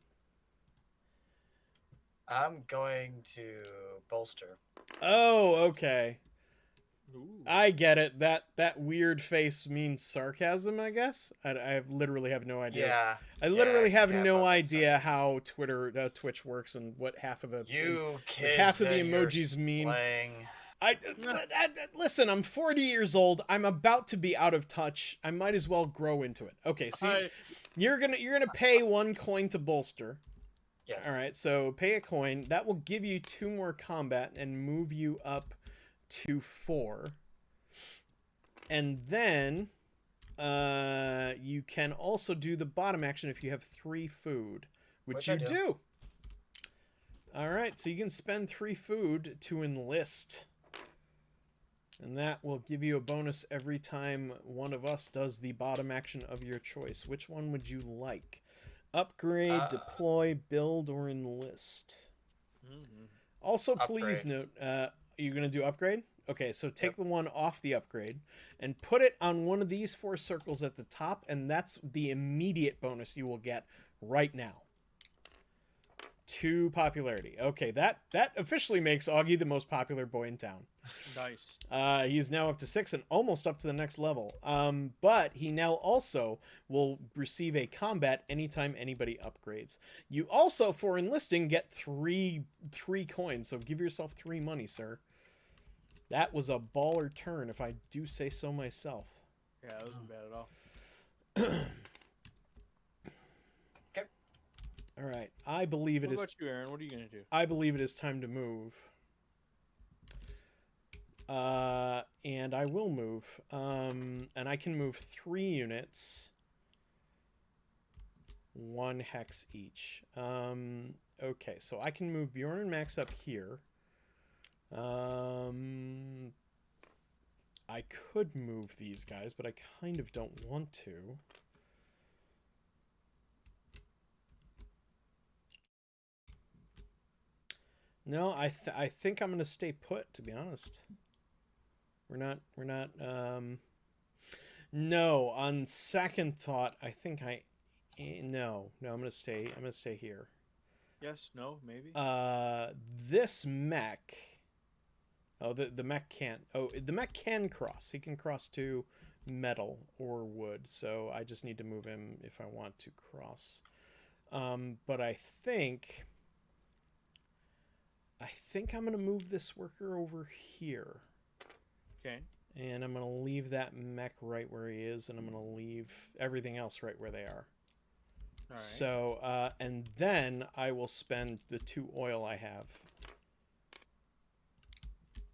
I'm going to bolster. Oh, okay. Ooh. I get it. That weird face means sarcasm, I guess. I literally have no idea. Yeah. I literally have yeah, no idea how Twitch works and what half of the emojis mean. Listen, I'm 40 years old. I'm about to be out of touch. I might as well grow into it. Okay, so you're gonna pay 1 coin to bolster. Yes. All right, so pay a coin. That will give you 2 more combat and move you up to 4. And then you can also do the bottom action if you have 3 food, which you do. All right, so you can spend 3 food to enlist. And that will give you a bonus every time one of us does the bottom action of your choice. Which one would you like? Upgrade, deploy, build, or enlist? Mm-hmm. Also, please note, are you going to do upgrade? Okay, so take the one off the upgrade and put it on one of these 4 circles at the top, and that's the immediate bonus you will get right now. 2 popularity. Okay, that officially makes Augie the most popular boy in town. Nice. He is now up to 6 and almost up to the next level. But he now also will receive a combat anytime anybody upgrades. You also, for enlisting, get 3 coins. So give yourself 3 money, sir. That was a baller turn, if I do say so myself. Yeah, that wasn't bad at all. Okay. All right. I believe What about you, Aaron? What are you going to do? I believe it is time to move. And I will move. And I can move 3 units. 1 hex each. Okay, so I can move Bjorn and Max up here. I could move these guys, but I kind of don't want to. No, I think I'm going to stay put, to be honest. We're not, no, on second thought, I think no, I'm going to stay here. Yes, no, maybe? This mech, the mech can't, the mech can cross. He can cross to metal or wood, so I just need to move him if I want to cross. But I think I'm going to move this worker over here. Okay. And I'm going to leave that mech right where he is, and I'm going to leave everything else right where they are. All right. So, and then I will spend the 2 oil I have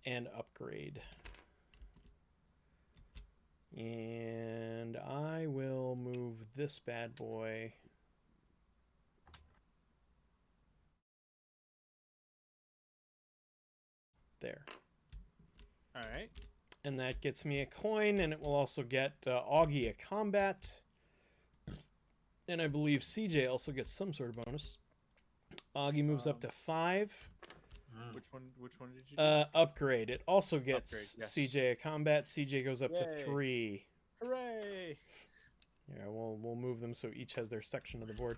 and upgrade. And I will move this bad boy there. All right. And that gets me a coin, and it will also get Augie a combat. And I believe CJ also gets some sort of bonus. Augie moves up to 5. Which one did you do? Upgrade. It also gets yes. CJ a combat. CJ goes up to 3. Hooray! Yeah, we'll move them so each has their section of the board.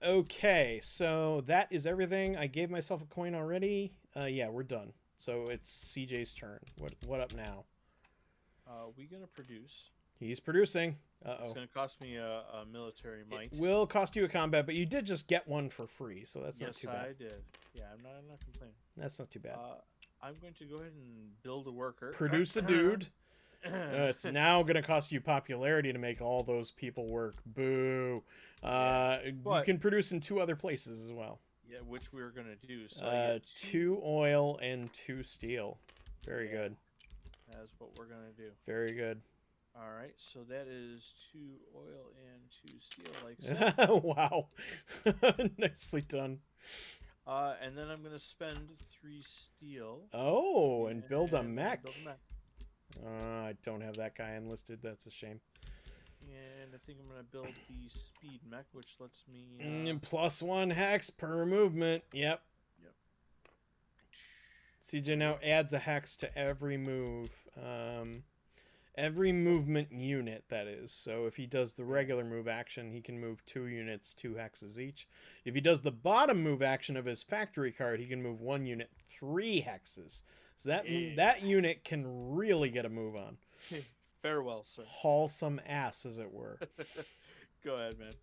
Okay, so that is everything. I gave myself a coin already. Yeah, we're done. So it's CJ's turn. What up now? We gonna produce. He's producing. It's gonna cost me a military might. It will cost you a combat, but you did just get one for free, so that's not too bad. Yes, I did. Yeah, I'm not complaining. That's not too bad. I'm going to go ahead and build a worker. Produce a dude. It's now going to cost you popularity to make all those people work. Boo. You but- can produce in 2 other places as well. Yeah, which we were gonna do. So I get 2 oil and 2 steel. Very good. That's what we're gonna do. Very good. All right, so that is 2 oil and 2 steel, like so. Wow. Nicely done. And then I'm gonna spend 3 steel. Oh, and build a mech. Build a mech. I don't have that guy enlisted. That's a shame. And I think I'm gonna build the speed mech, which lets me. +1 hex per movement. Yep. CJ now adds a hex to every move. Every movement unit, that is. So if he does the regular move action, he can move 2 units, 2 hexes each. If he does the bottom move action of his factory card, he can move 1 unit, 3 hexes. So that unit can really get a move on. Farewell, sir. Haul some ass, as it were. Go ahead, man.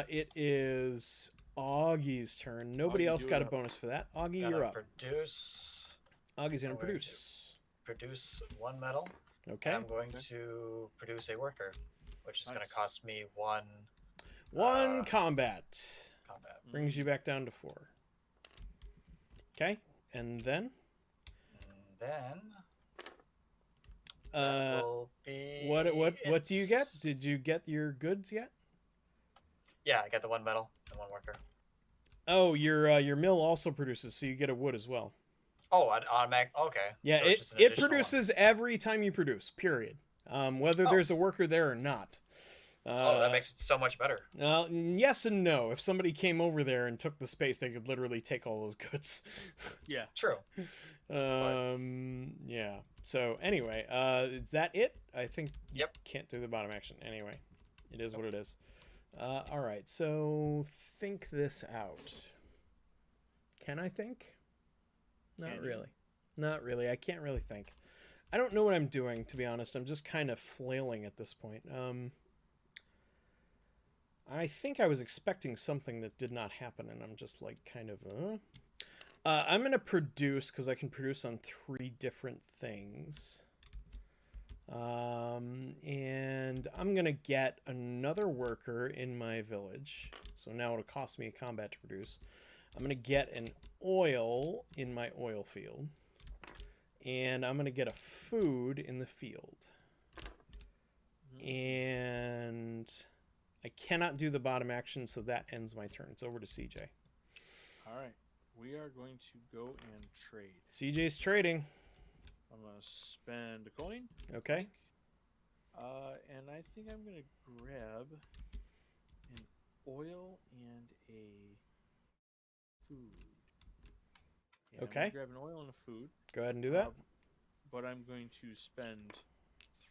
It is Augie's turn. Nobody Augie, else do got it a up. bonus for that. Augie, Gotta you're up. produce. Augie's gonna Oh, wait, produce. Produce 1 metal. Okay. I'm going to produce a worker, which is going to cost me 1 1 combat. combat. Brings you back down to 4. Okay, and then And then that will be what do you it. get? Did you get your goods yet? Yeah, I got the 1 metal and 1 worker. Oh, your mill also produces, so you get a wood as well. Oh, an automatic. Okay. Yeah, So it's it just an additional one. produces every time you produce. Period. Whether there's a worker there or not. Oh, that makes it so much better. Yes and no. If somebody came over there and took the space, they could literally take all those goods. Yeah. True. Yeah. So anyway, is that it? I think you Yep. can't do the bottom action. Anyway, it is what it is. All right. So think this out. Can I think? Not Can you? really. Not really. I can't really think. I don't know what I'm doing, to be honest. I'm just kind of flailing at this point. I think I was expecting something that did not happen, and I'm just like kind of, I'm going to produce, because I can produce on 3 different things. And I'm going to get another worker in my village. So now it'll cost me a combat to produce. I'm going to get an oil in my oil field. And I'm going to get a food in the field. And I cannot do the bottom action, so that ends my turn. It's over to CJ. All right. We are going to go and trade. CJ's trading. I'm going to spend a coin. Okay. And I think I'm going to grab an oil and a food. Yeah, Okay. I'm gonna grab an oil and a food. Go ahead and do that. But I'm going to spend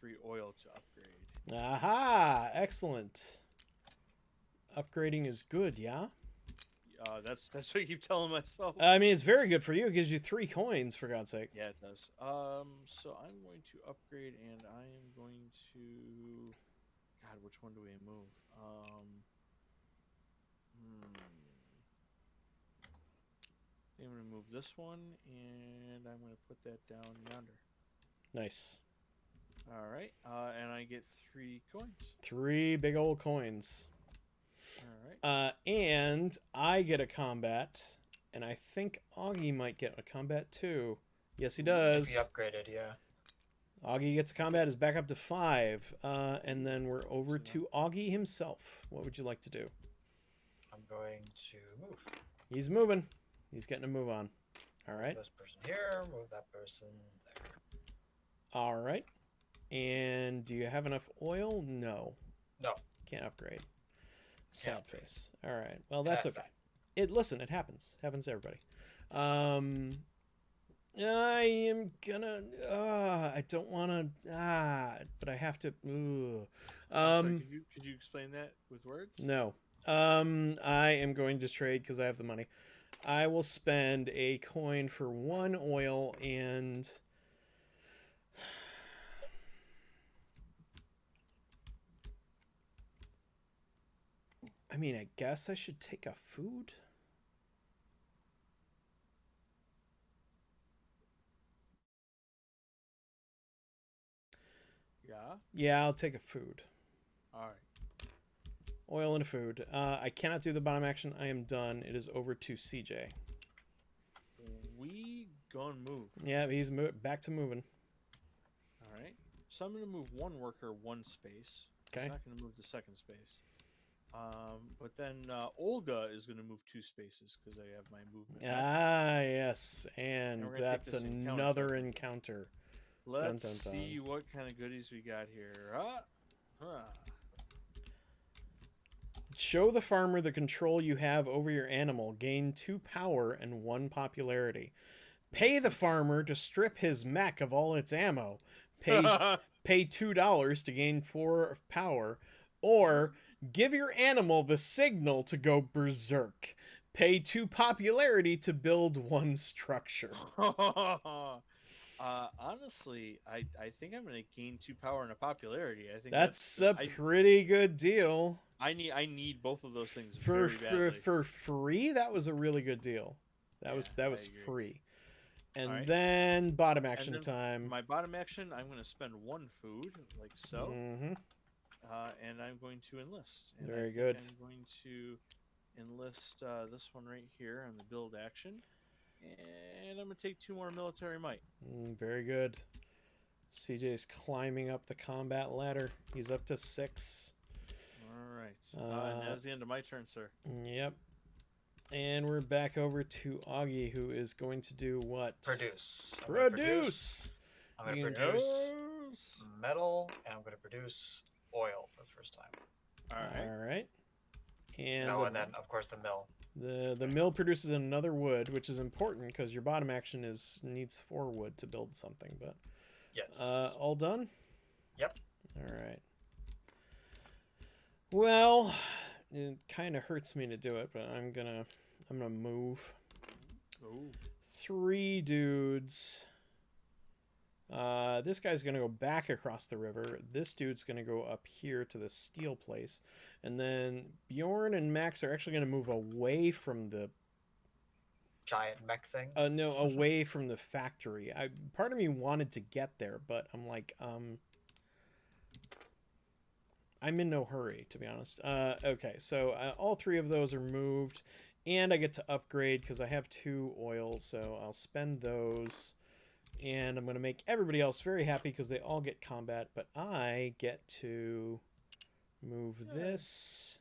3 oil to upgrade. Aha! Excellent. Upgrading is good, yeah? That's what I keep telling myself. I mean, it's very good for you. It gives you 3 coins, for God's sake. Yeah, it does. So I'm going to upgrade, and I am going to. God, which one do we move? I'm going to move this one, and I'm going to put that down yonder. Nice. All right, and I get 3 coins. 3 big old coins. All right. And I get a combat, and I think Augie might get a combat too. Yes, he does. If he upgraded, yeah. Augie gets a combat, is back up to 5. And then we're over to Augie himself. What would you like to do? I'm going to move. He's moving. He's getting a move on. All right. Move this person here, move that person there. All right. And do you have enough oil? No. No. Can't upgrade. Sad upgrade. face. All right. Well, that's That's okay. Listen, it happens. Happens to everybody. I am gonna. I don't want to. But I have to. Sorry, could you explain that with words? No. I am going to trade because I have the money. I will spend a coin for 1 oil and. I mean, I guess I should take a food. Yeah. Yeah, I'll take a food. All right. Oil and a food. I cannot do the bottom action. I am done. It is over to CJ. We gonna move. Yeah, he's back to moving. All right. So I'm gonna move one worker one space. Okay. I'm not gonna move the second space. But then Olga is gonna move 2 spaces because I have my movement. Ah, yes, and we're gonna take that's this encounter another token. encounter. Let's Dun, dun, see dun. what kind of goodies we got here. Show the farmer the control you have over your animal. Gain 2 power and 1 popularity. Pay the farmer to strip his mech of all its ammo. Pay $2 to gain 4 power. Or give your animal the signal to go berserk. Pay 2 popularity to build 1 structure. Honestly, I think I'm gonna gain 2 power and a popularity. I think That's a pretty good deal. I need both of those things For very badly. for free. That was a really good deal. That was free. And then bottom action time. My bottom action, I'm going to spend 1 food, like so. Mm-hmm. And I'm going to enlist. And Very good. I'm going to enlist this one right here on the build action. And I'm going to take 2 more military might. Very good. CJ's climbing up the combat ladder. He's up to 6. All right. And that's the end of my turn, sir. Yep. And we're back over to Augie, who is going to do what? Produce. I'm going to produce metal, and I'm going to produce oil for the first time. All right. And and then, of course, the mill. The mill produces another wood, which is important because your bottom action needs 4 wood to build something. But yes. All done? Yep. All right. Well, it kind of hurts me to do it, but I'm gonna move. Ooh. 3 dudes. This guy's gonna go back across the river. This dude's gonna go up here to the steel place, and then Bjorn and Max are actually gonna move away from the giant mech thing. No, away from the factory. Part of me wanted to get there, but I'm like, I'm in no hurry, to be honest. Okay, so all 3 of those are moved, and I get to upgrade because I have 2 oil, so I'll spend those, and I'm going to make everybody else very happy because they all get combat, but I get to move this.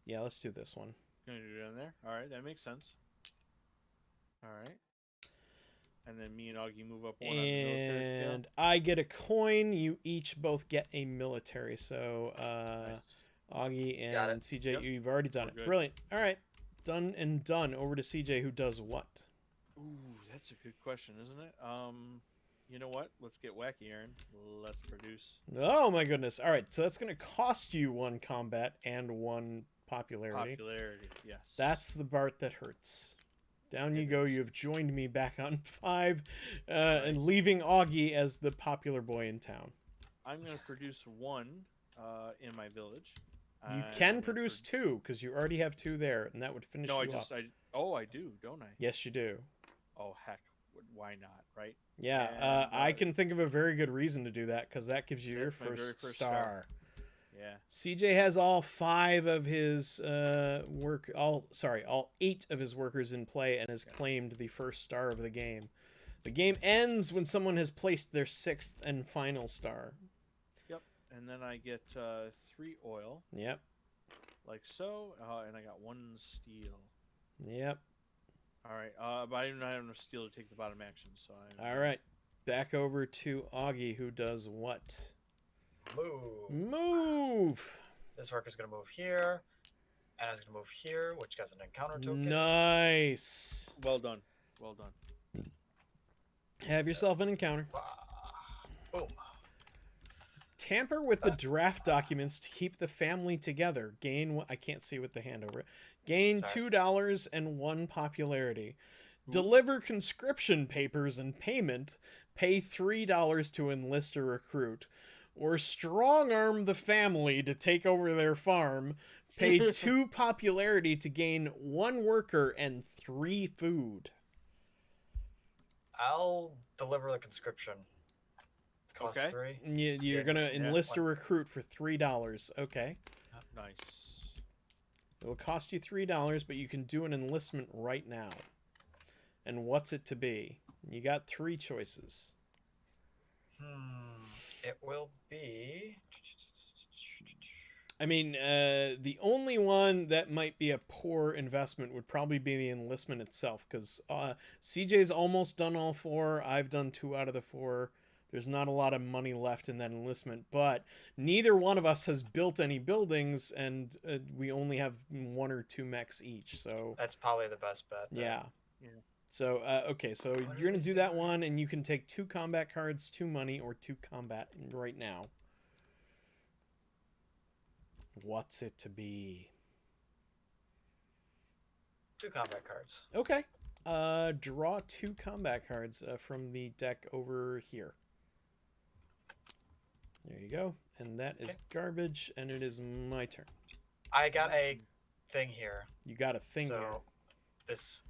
Yeah, let's do this one. Gonna do it down there? Alright, that makes sense. Alright. And then me and Augie move up 1 on the military scale. And I get a coin. You each both get a military. So Nice. Augie and CJ, Yep. you've already done it. Good. Brilliant. All right. Done and done. Over to CJ, who does what? Ooh, that's a good question, isn't it? You know what? Let's get wacky, Aaron. Let's produce. Oh, my goodness. All right. So that's going to cost you 1 combat and 1 popularity. Popularity, yes. That's the part that hurts. Down you go. You've joined me back on 5 and leaving Augie as the popular boy in town. I'm going to produce 1 in my village. You can produce 2 because you already have 2 there, and that would finish you off. I do, don't I? Yes, you do. Oh, heck. Why not, right? Yeah, I can think of a very good reason to do that because that gives you your my very first first star. Yeah. CJ has all 5 of his all 8 of his workers in play and has claimed the first star of the game. The game ends when someone has placed their 6th and final star. Yep. And then I get 3 oil. Yep. Like so. And I got 1 steel. Yep. All right. But I do not have enough steel to take the bottom action. So All right. Back over to Augie, who does what? Move. This worker's gonna move here, and it's gonna move here, which gets an encounter token. Nice. Well done. Well done. Have yourself an encounter. Boom. Tamper with the draft documents to keep the family together. Gain. I can't see with the hand over it. Gain $2 and 1 popularity. Ooh. Deliver conscription papers and payment. Pay $3 to enlist a recruit. Or strong arm the family to take over their farm. Pay 2 popularity to gain 1 worker and 3 food. I'll deliver the conscription. It costs Okay. 3. You're gonna enlist a recruit for $3. Okay. Nice. It will cost you $3, but you can do an enlistment right now. And what's it to be? You got 3 choices. It will be. I mean, the only one that might be a poor investment would probably be the enlistment itself, because CJ's almost done all 4. I've done 2 out of the 4. There's not a lot of money left in that enlistment, but neither one of us has built any buildings, and we only have 1 or 2 mechs each. So That's probably the best bet. yeah. Yeah. So okay, so you're gonna do that one, and you can take 2 combat cards, 2 money, or 2 combat right now. What's it to be? 2 combat cards. Okay. Draw 2 combat cards from the deck over here. There you go. And that is garbage, and it is my turn. I got a thing here. You got a thing here. So this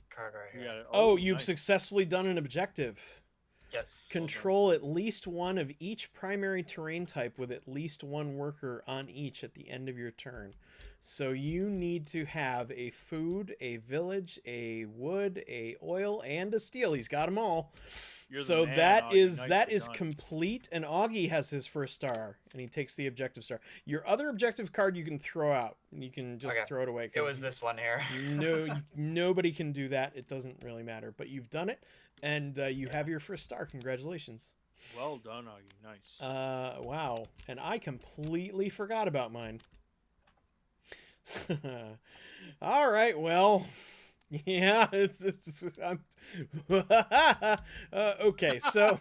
card right You here. got it. Oh, you've nice. successfully done an objective. Yes. Control at least 1 of each primary terrain type with at least 1 worker on each at the end of your turn. So you need to have a food, a village, a wood, a oil, and a steel. He's got them all. You're the So man, that Augie. is Nicely done. complete, and Augie has his first star, and he takes the objective star. Your other objective card you can throw out, and you can just throw it away. It was this one here. Nobody can do that. It doesn't really matter, but you've done it, and you have your first star. Congratulations. Well done, Augie. Nice. Wow, and I completely forgot about mine. All right, well, yeah, I'm okay. So,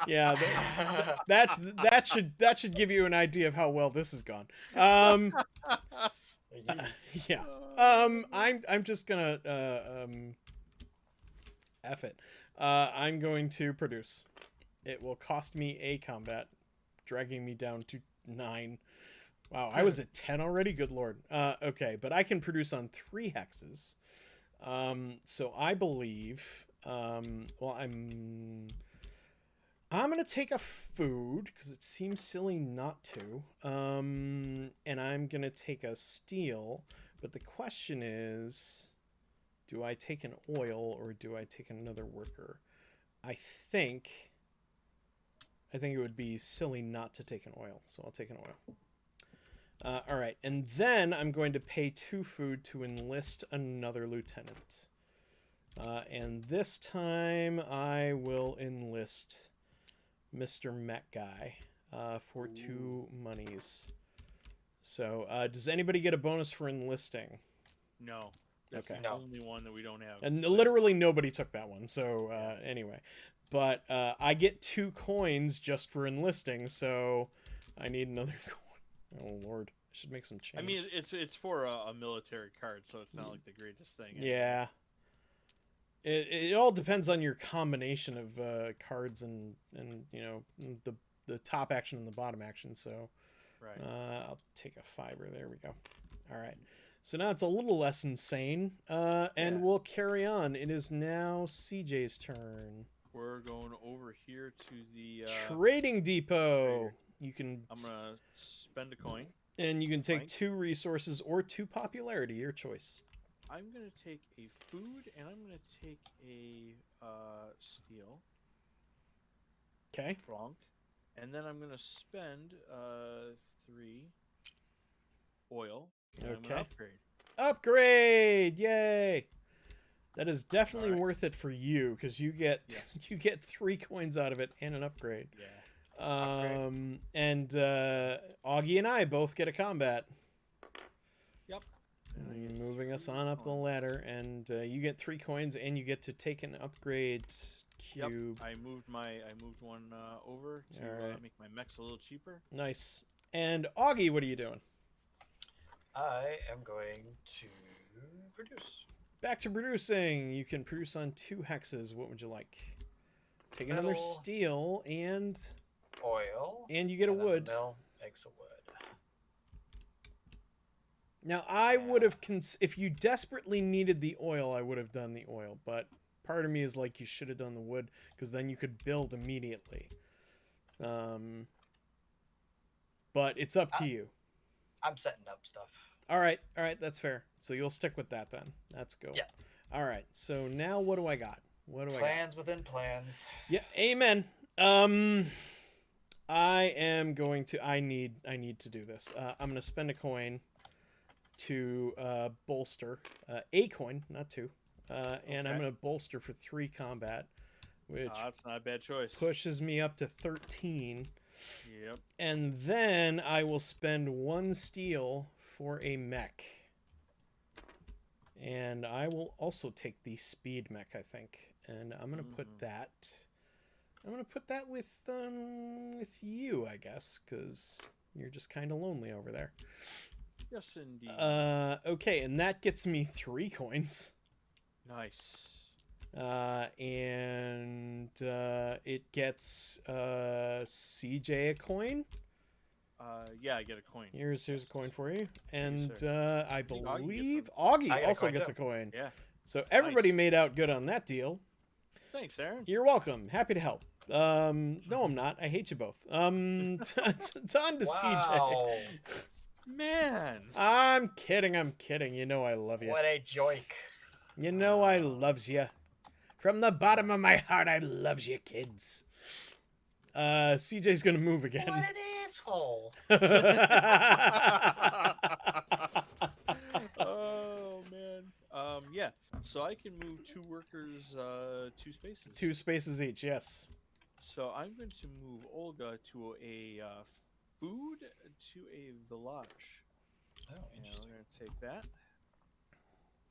yeah, that should give you an idea of how well this has gone. Yeah. I'm just gonna F it. I'm going to produce. It will cost me a combat, dragging me down to 9. Wow, I was at 10 already? Good lord. Okay, but I can produce on 3 hexes. So I believe, well, I'm going to take a food, because it seems silly not to. And I'm going to take a steel, but the question is, do I take an oil, or do I take another worker? I think it would be silly not to take an oil, so I'll take an oil. All right, and then I'm going to pay 2 food to enlist another lieutenant. And this time I will enlist Mr. Mech Guy for 2 monies. So does anybody get a bonus for enlisting? No. That's Okay. the only one that we don't have. And literally nobody took that one, so anyway. But I get 2 coins just for enlisting, so I need another coin. Oh lord, I should make some change. I mean, it's for a military card, so it's not like the greatest thing. Yeah. It all depends on your combination of cards and you know the top action and the bottom action. So Right. I'll take a fiber. There we go. All right. So now it's a little less insane, and we'll carry on. It is now CJ's turn. We're going over here to the Trading Depot. You can. I'm gonna spend a coin. And you can take Right. 2 resources or 2 popularity, your choice. I'm gonna take a food and I'm gonna take a steel. Okay. Bronk. And then I'm gonna spend 3 oil. And I'm Okay. gonna upgrade. Upgrade! Yay! That is definitely Alright. worth it for you, because you get Yes. you get 3 coins out of it and an upgrade. Yeah. And Augie and I both get a combat. Yep. And I get Moving us 3 on up the coins. ladder, and you get 3 coins, and you get to take an upgrade Yep. cube. I moved one over to Alright. make my mechs a little cheaper. Nice. And Augie, what are you doing? I am going to produce. Back to producing. You can produce on 2 hexes. What would you like? Take another Metal. steel, and Oil. you get a and then the wood. mill makes a wood. Now I would have if you desperately needed the oil, I would have done the oil, but Part of me is like, you should have done the wood, because then you could build immediately. But it's up to you. I'm setting up stuff. All right, that's fair. So you'll stick with that then. That's cool. Yeah. All right. So now what do I got? What do I got? Plans within plans. Yeah, amen. I am going to. I need to do this. I'm going to spend a coin to bolster a coin, not two, and I'm going to bolster for 3 combat, which that's not a bad choice. pushes me up to 13. Yep. And then I will spend 1 steel for a mech. And I will also take the speed mech, I think. And I'm gonna put that. I'm gonna put that with you, I guess, because you're just kind of lonely over there. Yes, indeed. Okay, and that gets me 3 coins. Nice. And it gets CJ a coin. Yeah, I get a coin. Here's a coin for you, and Yes, I think believe Augie Augie I also get a coin gets a too. coin. Yeah. So everybody Nice. made out good on that deal. Thanks, Aaron. You're welcome. Happy to help. No, I'm not. I hate you both. It's on to CJ. Wow. Man. I'm kidding. You know I love you. What a joke. You know I loves you. From the bottom of my heart, I loves you, kids. CJ's gonna move again. What an asshole. Oh man. Yeah. So I can move 2 workers 2 spaces. 2 spaces each, yes. So I'm going to move Olga to a food to a village. Oh, And we're going to take that.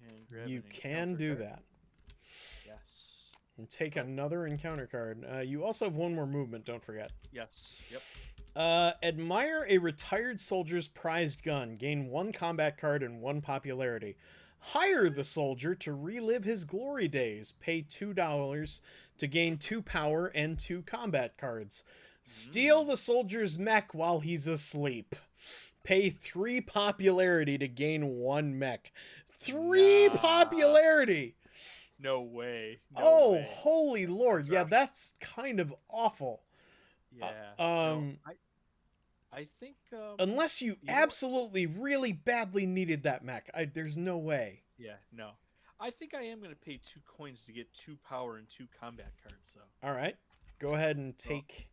And grab You an can encounter do card. that. Yes. And take another encounter card. You also have 1 more movement, don't forget. Yes. Yep. Admire a retired soldier's prized gun. Gain 1 combat card and 1 popularity. Hire the soldier to relive his glory days. Pay $2 to gain 2 power and 2 combat cards. Steal the soldier's mech while he's asleep. Pay 3 popularity to gain 1 mech. 3 Nah. popularity! No way. No Oh, way. holy lord. That's Yeah, rough. that's kind of awful. Yeah. um, No, I think Unless you know what? absolutely really badly needed that mech. There's no way. Yeah, no. I think I am going to pay 2 coins to get 2 power and 2 combat cards, though. All right. Go ahead and take...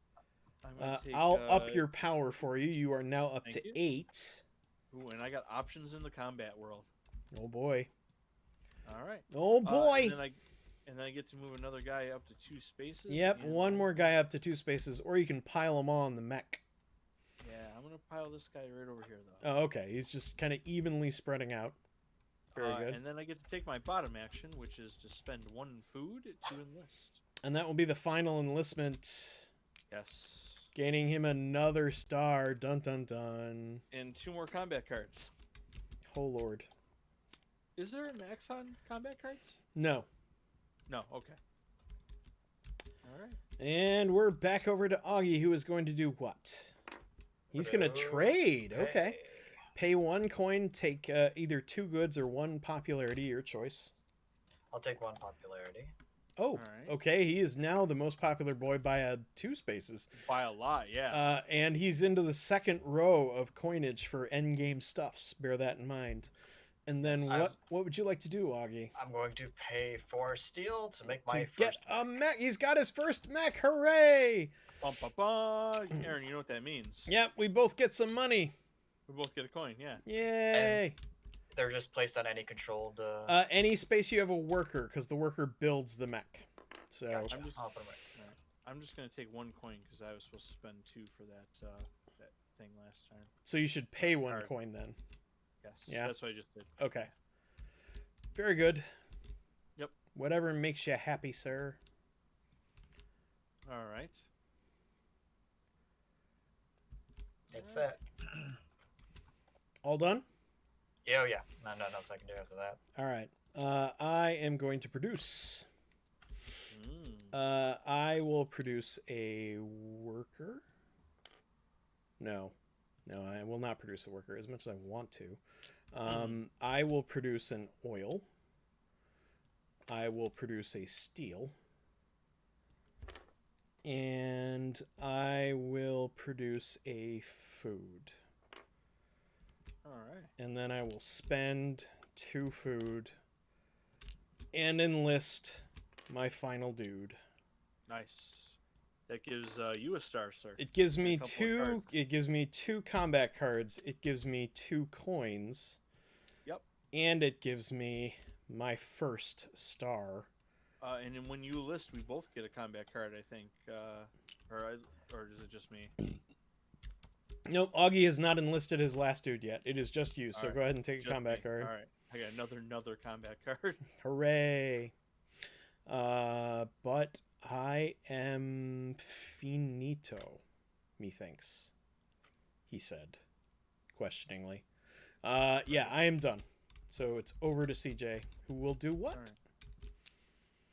I'm gonna take, I'll up your power for you. You are now up to Thank you. 8. Ooh, and I got options in the combat world. Oh, boy. All right. Oh, boy. And then I get to move another guy up to 2 spaces. Yep, and 1 more guy up to 2 spaces, or you can pile them all on the mech. Yeah, I'm going to pile this guy right over here, though. Oh, okay. He's just kind of evenly spreading out. Very good. And then I get to take my bottom action, which is to spend 1 food to enlist. And that will be the final enlistment. Yes. Gaining him another star. Dun, dun, dun. And 2 more combat cards. Oh, Lord. Is there a max on combat cards? No. No, okay. All right. And we're back over to Augie, who is going to do what? He's going to trade. Okay. Pay 1 coin, take either 2 goods or 1 popularity, your choice. I'll take 1 popularity. Oh, right. okay. He is now the most popular boy by 2 spaces. By a lot, yeah. And he's into the 2nd row of coinage for endgame stuffs. Bear that in mind. And then what would you like to do, Augie? I'm going to pay 4 steel to make my To first get a mech. He's got his first mech. Hooray! Bum, bum, bum. Aaron, you know what that means. Yep, we both get some money. We both get a coin, yeah. Yay! They're just placed on any controlled... Any space you have a worker, because the worker builds the mech. So Gotcha. I'm just- I'll put 'em right. I'm just going to take 1 coin because I was supposed to spend 2 for that thing last time. so you should pay 1 Alright. coin then. Yes. Yeah. That's what I just did. Okay. Very good. Yep. Whatever makes you happy, sir. All right. It's that. All done? Yeah, oh yeah. Nothing else I can do after that. All right. I am going to produce. Mm. I will produce a worker. No, I will not produce a worker as much as I want to. I will produce an oil. I will produce a steel. And I will produce a food. All right. And then I will spend 2 food and enlist my final dude. Nice. That gives you a star, sir. It gives And a me couple of 2. cards. It gives me 2 combat cards. It gives me 2 coins. Yep. And it gives me my first star. And then when you list, we both get a combat card, I think. Or is it just me? Nope, Augie has not enlisted his last dude yet. It is just you, so Alright, go ahead and take a Just combat me. card. All right. I got another combat card. Hooray. But I am finito, methinks, he said, questioningly. Yeah, I am done. So it's over to CJ, who will do what? Alright.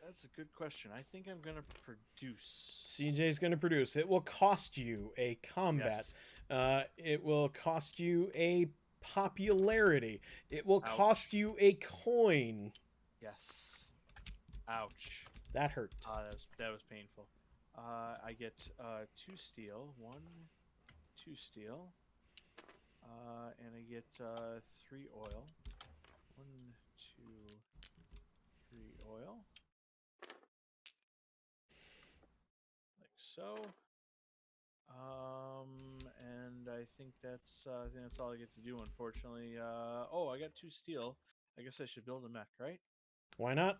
That's a good question. I think I'm gonna produce. CJ's going to produce. It will cost you a combat. Yes. It will cost you a popularity. It will Ouch. cost you a coin. Yes. Ouch. That hurt. That was painful. I get 2 steel, 2 steel, and I get 3 oil. 1, 2, 3 oil, like so. And I think that's all I get to do. Unfortunately. Oh, I got 2 steel. I guess I should build a mech, right? Why not?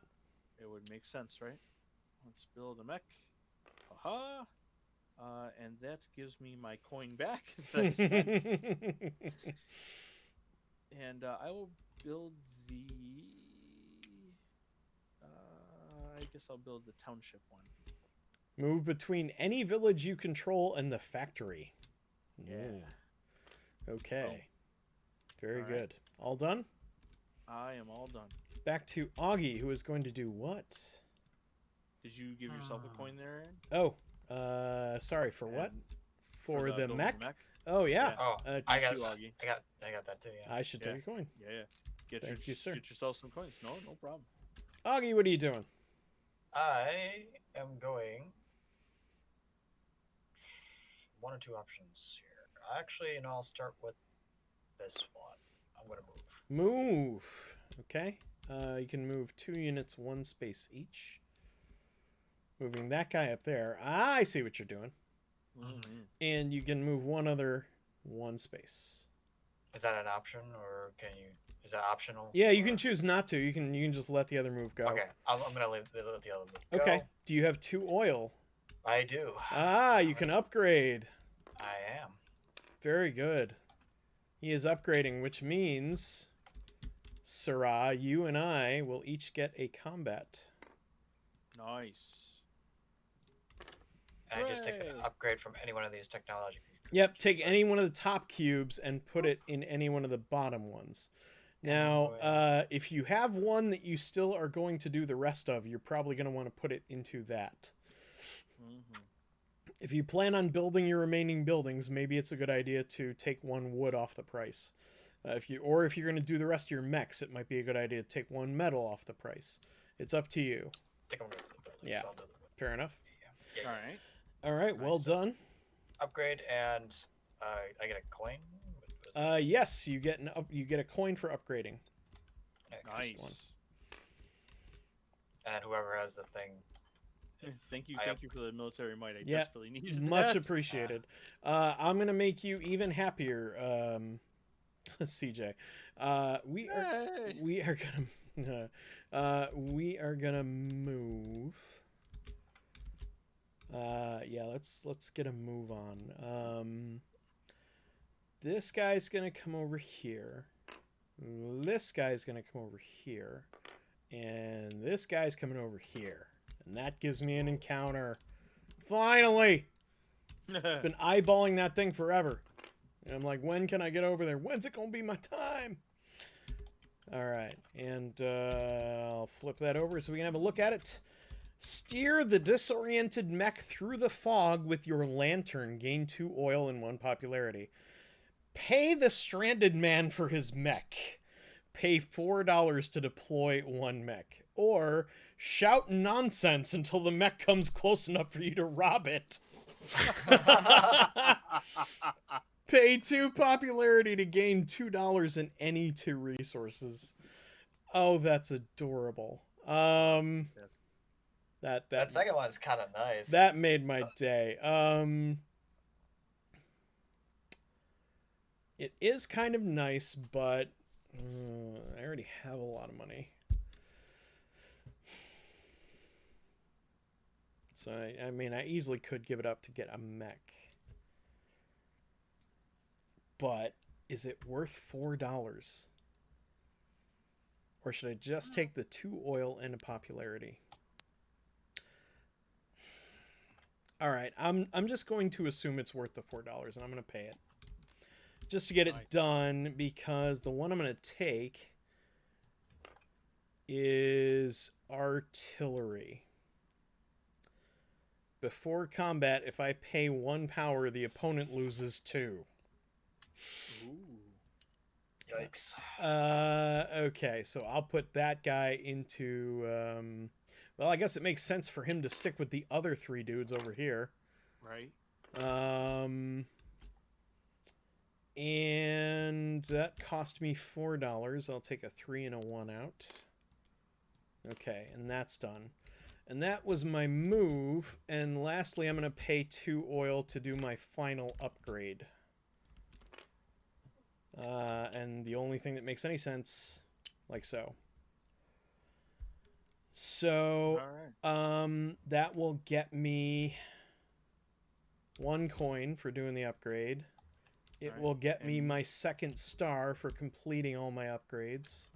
It would make sense, right? Let's build a mech. Haha. And that gives me my coin back that I spent. And I will build the. I guess I'll build the township one. Move between any village you control and the factory. Yeah. Ooh. Okay. Very All right. good. All done? I am all done. Back to Augie, who is going to do what? Did you give yourself a coin there, Oh, Aaron? sorry, for what? And For the building mech? Oh, yeah. Oh, Uh, I got you, Augie. that too. Yeah. I should Yeah. take a coin. Yeah. Thank you, sir. Get yourself some coins. No problem. Augie, what are you doing? I am going 1 or 2 options here. Actually, I'll start with this one. I'm gonna move. Move. Okay. You can move 2 units, 1 space each. Moving that guy up there. I see what you're doing. Mm-hmm. And you can move 1 other 1 space. Is that an option, or can you? Is that optional? Yeah, you or- can choose not to. You can just let the other move go. Okay, I'm gonna let the other move go. Okay. Do you have 2 oil? I do. You can upgrade. I am. Very good. He is upgrading, which means, Syrah, you and I will each get a combat. Nice. And I just take an Hooray. upgrade from any one of these technology. Yep, take any one of the top cubes and put it in any one of the bottom ones. Now, if you have one that you still are going to do the rest of, you're probably going to want to put it into that. Mm-hmm. If you plan on building your remaining buildings, maybe it's a good idea to take 1 wood off the price. If you're going to do the rest of your mechs, it might be a good idea to take 1 metal off the price. It's up to you. I think I'm gonna do the building, Yeah. so I'll do the Fair enough. Yeah. All right. All right, well done. upgrade, and I get a coin. Yes, you get a coin for upgrading. Yeah, Nice. one. And whoever has the thing. Thank you I for the military might. I Yeah, desperately needed Much that. appreciated. I'm gonna make you even happier, CJ. We are gonna move. Yeah, let's get a move on. This guy's gonna come over here. This guy's gonna come over here, and this guy's coming over here, and that gives me an encounter. Finally. Been eyeballing that thing forever. And I'm like, when can I get over there? When's it gonna be my time? Alright, and I'll flip that over so we can have a look at it. Steer the disoriented mech through the fog with your lantern. Gain 2 oil and 1 popularity. Pay the stranded man for his mech. pay $4 to deploy 1 mech, or shout nonsense until the mech comes close enough for you to rob it. Pay 2 popularity to gain $2 in any 2 resources. Oh, that's adorable. That second one's kind of nice. That made my day. It is kind of nice, but I already have a lot of money. So, I mean, I easily could give it up to get a mech. But is it worth $4? Or should I just take the 2 oil and a popularity? All right, I'm just going to assume it's worth the $4, and I'm going to pay it. Just to get it done, because the one I'm going to take is artillery. Before combat, if I pay 1 power, the opponent loses 2. Ooh. Yikes. Okay, so I'll put that guy into... well, I guess it makes sense for him to stick with the other 3 dudes over here. Right. And that cost me $4. I'll take a 3 and a 1 out. Okay, and that's done. And that was my move. And lastly, I'm going to pay 2 oil to do my final upgrade. And the only thing that makes any sense, like so. So, that will get me 1 coin for doing the upgrade. It will get me my 2nd star for completing all my upgrades.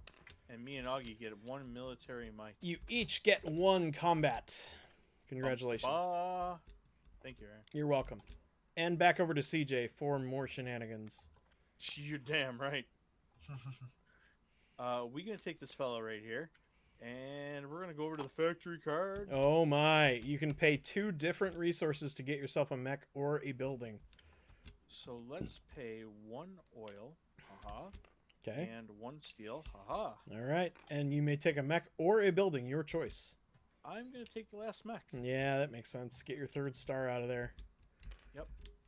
And me and Augie get 1 military mic. You each get 1 combat. Congratulations. Thank you, Aaron. You're welcome. And back over to CJ for more shenanigans. You're damn right. We're going to take this fellow right here. And we're going to go over to the factory card. Oh my. You can pay 2 different resources to get yourself a mech or a building. So let's pay 1 oil. Haha. Okay. And 1 steel. Haha. All right. And you may take a mech or a building. Your choice. I'm going to take the last mech. Yeah, that makes sense. Get your 3rd star out of there. Yep.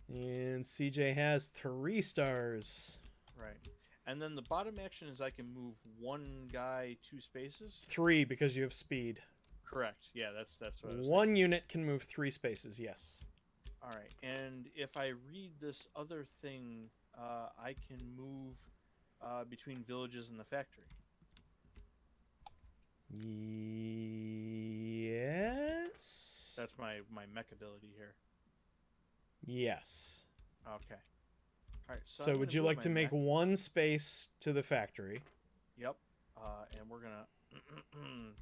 And CJ has 3 stars. Right. And then the bottom action is I can move 1 guy 2 spaces. 3 because you have speed. Correct. Yeah, that's what I was 1 unit can move 3 spaces, yes. All right. And if I read this other thing, I can move between villages and the factory. Yes. That's my mech ability here. Yes. Okay. All right. So would you like to make 1 space to the factory? Yep. And we're gonna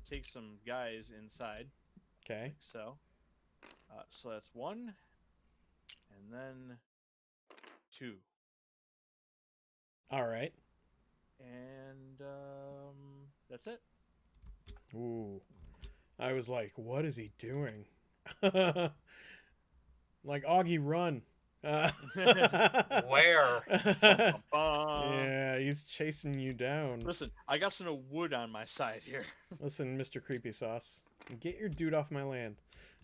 take some guys inside. Okay. Like so. So that's 1, and then 2. All right. And that's it. Ooh. I was like, what is he doing? Like, Augie, run. Where? Yeah, he's chasing you down. Listen, I got some wood on my side here. Listen, Mr. Creepy Sauce, get your dude off my land.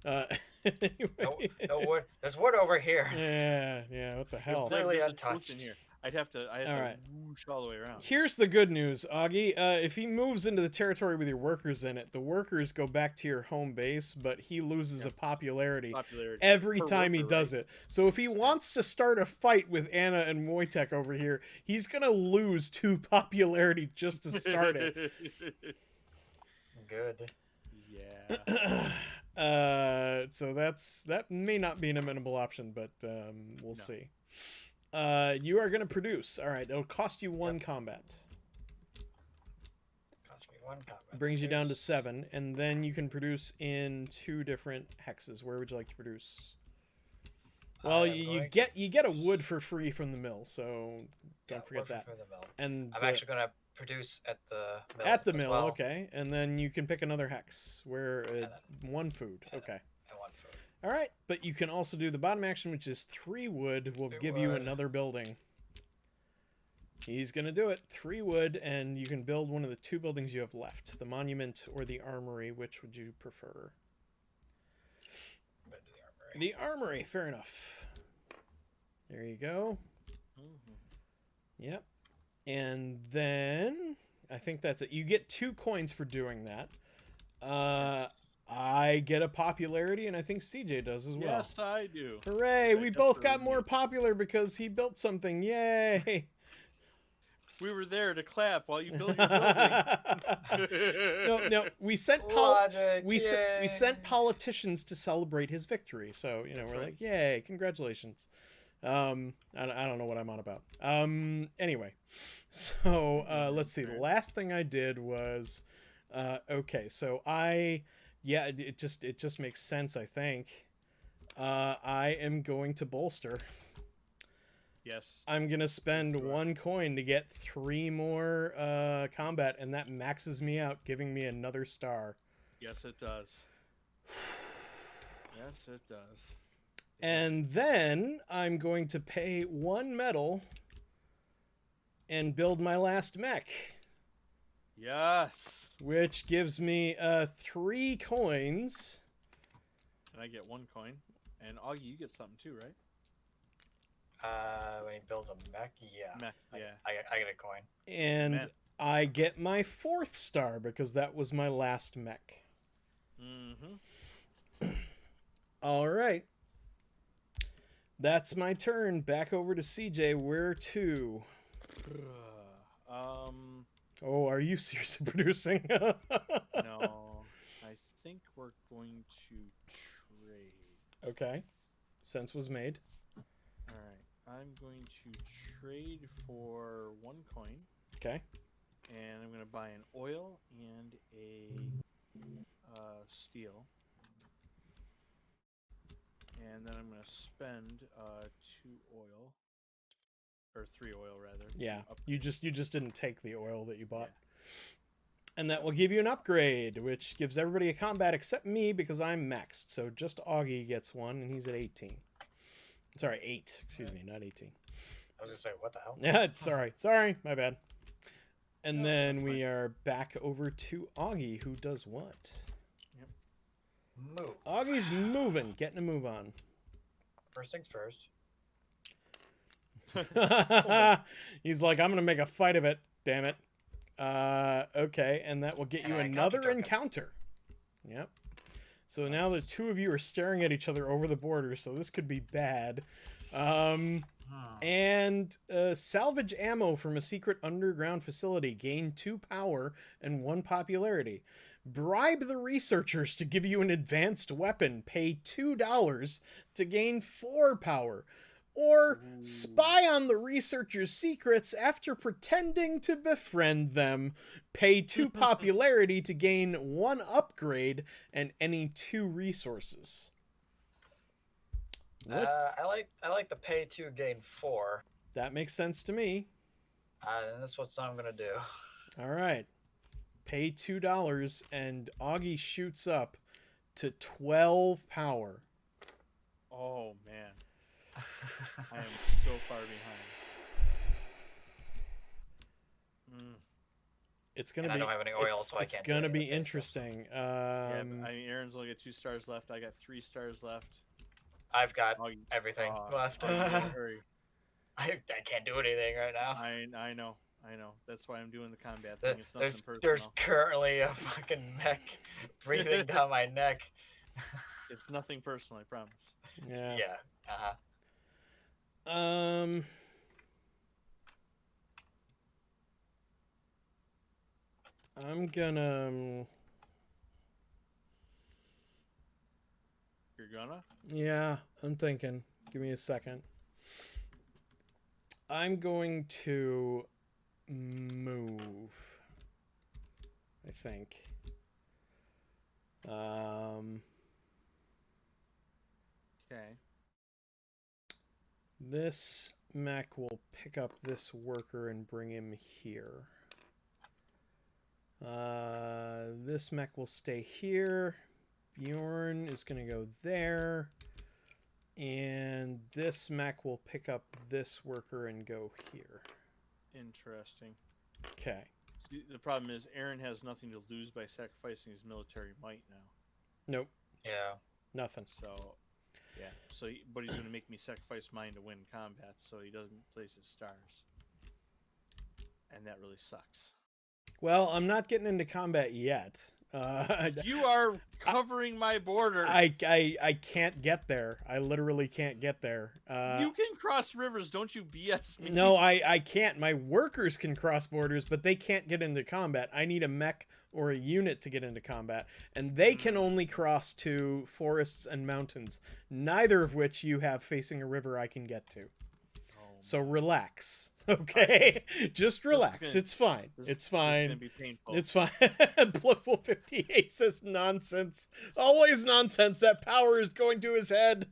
Anyway. No wood. There's wood over here. Yeah. What the hell? Clearly There's a untouched. in here. I'd have to whoosh all the way around. Here's the good news, Augie. If he moves into the territory with your workers in it, the workers go back to your home base, but he loses a popularity every time he does it. So if he wants to start a fight with Anna and Wojtek over here, he's gonna lose 2 popularity just to start it. Good. Yeah. So that may not be an amenable option, but we'll see. You are going to produce. All right, it'll cost you 1 combat. Cost me 1 combat. Brings you down to 7, and then you can produce in 2 different hexes. Where would you like to produce? Well, you get a wood for free from the mill, so don't forget that. And I'm actually going to produce at the mill. At the mill, well. okay. And then you can pick another hex where 1 food. Okay. And 1 food. All right, but you can also do the bottom action, which is 3 wood, will give you another building. He's going to do it. 3 wood, and you can build one of the 2 buildings you have left. The monument or the armory. Which would you prefer? The armory. Fair enough. There you go. Yep. And then I think that's it. You get 2 coins for doing that. I get a popularity, and I think CJ does as well. Yes, I do. Hooray! We both got more popular because he built something. Yay! We were there to clap while you built your building. No. We sent politicians to celebrate his victory. So we're like, yay! Congratulations. I don't know what I'm on about. Anyway, so let's see. The last thing I did was okay. So it just makes sense. I think I am going to bolster. Yes. I'm gonna spend 1 coin to get 3 more combat, and that maxes me out, giving me another star. Yes, it does. Yes, it does. And then I'm going to pay 1 metal and build my last mech. Yes. Which gives me 3 coins. And I get 1 coin. And Augie, you get something too, right? When he builds a mech, yeah. I get a coin. And Man. I get my 4th star because that was my last mech. Mm-hmm. All right. That's my turn. Back over to CJ. Where to? Oh, are you seriously producing? No. I think we're going to trade. Okay. Sense was made. Alright. I'm going to trade for 1 coin. Okay. And I'm going to buy an oil and a steel. And then I'm going to spend 2 oil. Or 3 oil, rather. Yeah. You just didn't take the oil that you bought. Yeah. And that will give you an upgrade, which gives everybody a combat except me because I'm maxed. So just Augie gets 1, and he's at 18. Sorry, 8. Excuse me, not 18. I was going to say, what the hell? Yeah, sorry, my bad. And then we are back over to Augie, who does what? Yep. Move. Augie's moving, getting a move on. First things first. He's like, I'm going to make a fight of it, damn it. Okay, and that will get you another encounter. Yep. So now the 2 of you are staring at each other over the border, so this could be bad. And salvage ammo from a secret underground facility. Gain 2 power and 1 popularity. Bribe the researchers to give you an advanced weapon. Pay $2 to gain 4 power. Or spy on the researchers' secrets after pretending to befriend them. Pay 2 popularity to gain 1 upgrade and any 2 resources. What? I like the pay 2 gain 4. That makes sense to me. And that's what I'm gonna do. All right. Pay $2 and Augie shoots up to 12 power. Oh, man. I am so far behind. It's gonna be. I don't have any oil, so I can't. It's gonna be interesting. Yeah, Aaron's only got 2 stars left. I got 3 stars left. I've got everything left. Hurry. I can't do anything right now. I know. That's why I'm doing the combat thing. It's nothing personal. There's currently a fucking mech breathing down my neck. It's nothing personal, I promise. Yeah. Yeah. I'm gonna. You're gonna? Yeah, I'm thinking. Give me a second. I'm going to move. I think. Okay. This mech will pick up this worker and bring him here. This mech will stay here. Bjorn is going to go there. And this mech will pick up this worker and go here. Interesting. Okay. See, the problem is Aaron has nothing to lose by sacrificing his military might now. Nope. Yeah. Nothing. So, yeah. So, but he's going to make me sacrifice mine to win combat, so he doesn't place his stars. And that really sucks. Well, I'm not getting into combat yet. You are covering my border. I can't get there. I literally can't get there. You can cross rivers, don't you BS me? No, I can't. My workers can cross borders, but they can't get into combat. I need a mech or a unit to get into combat, and they can only cross to forests and mountains, neither of which you have facing a river I can get to. So relax, okay? Just relax. It's fine. It's fine. It's gonna be painful. It's fine. Bloodful 58 says nonsense. Always nonsense. That power is going to his head.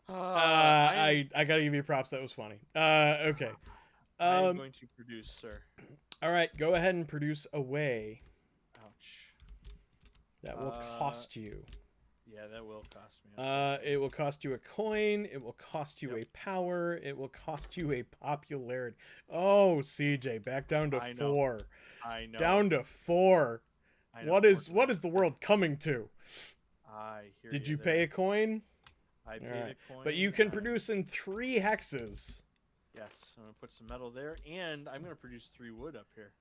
I gotta give you props. That was funny. Okay. I'm going to produce, sir. All right. Go ahead and produce away. Ouch. That will cost you. Yeah, that will cost me. It will cost you a coin. It will cost you a power. It will cost you a popularity. Oh, CJ, back down to 4. I know. Down to 4. I know. What is the world coming to? I hear Did you you there. pay a coin? I paid Alright. a coin. But you can produce in 3 hexes. Yes, I'm gonna put some metal there, and I'm gonna produce 3 wood up here.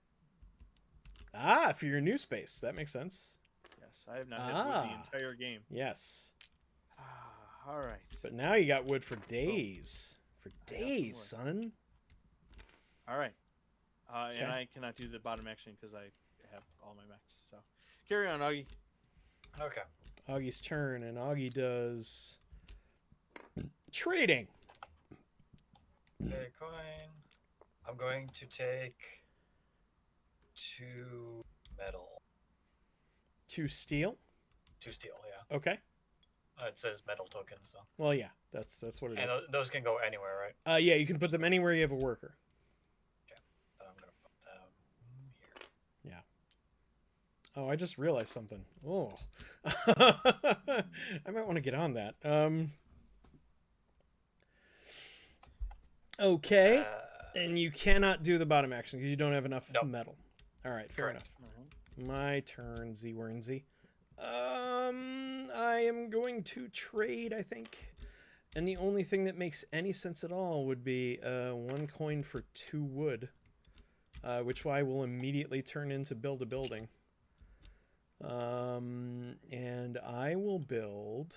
Ah, for your new space. That makes sense. Yes, I have not had wood the entire game. Yes. All right. But now you got wood for days. For days, son. All right. Okay. And I cannot do the bottom action because I have all my mechs. So carry on, Augie. Okay. Augie's turn, and Augie does trading. Okay, coin. I'm going to take 2 metal. 2 steel. 2 steel, yeah. Okay. It says metal tokens, so. Well, yeah, that's what it and is. those can go anywhere, right? Yeah, you can put them anywhere you have a worker. Okay. Then I'm gonna put them here. Yeah. Oh, I just realized something. Oh. I might want to get on that. Okay. And you cannot do the bottom action because you don't have enough metal. All right, fair enough. My turn, Z-Wernzy. I am going to trade, I think. And the only thing that makes any sense at all would be 1 coin for 2 wood. Which I will immediately turn into build a building. And I will build...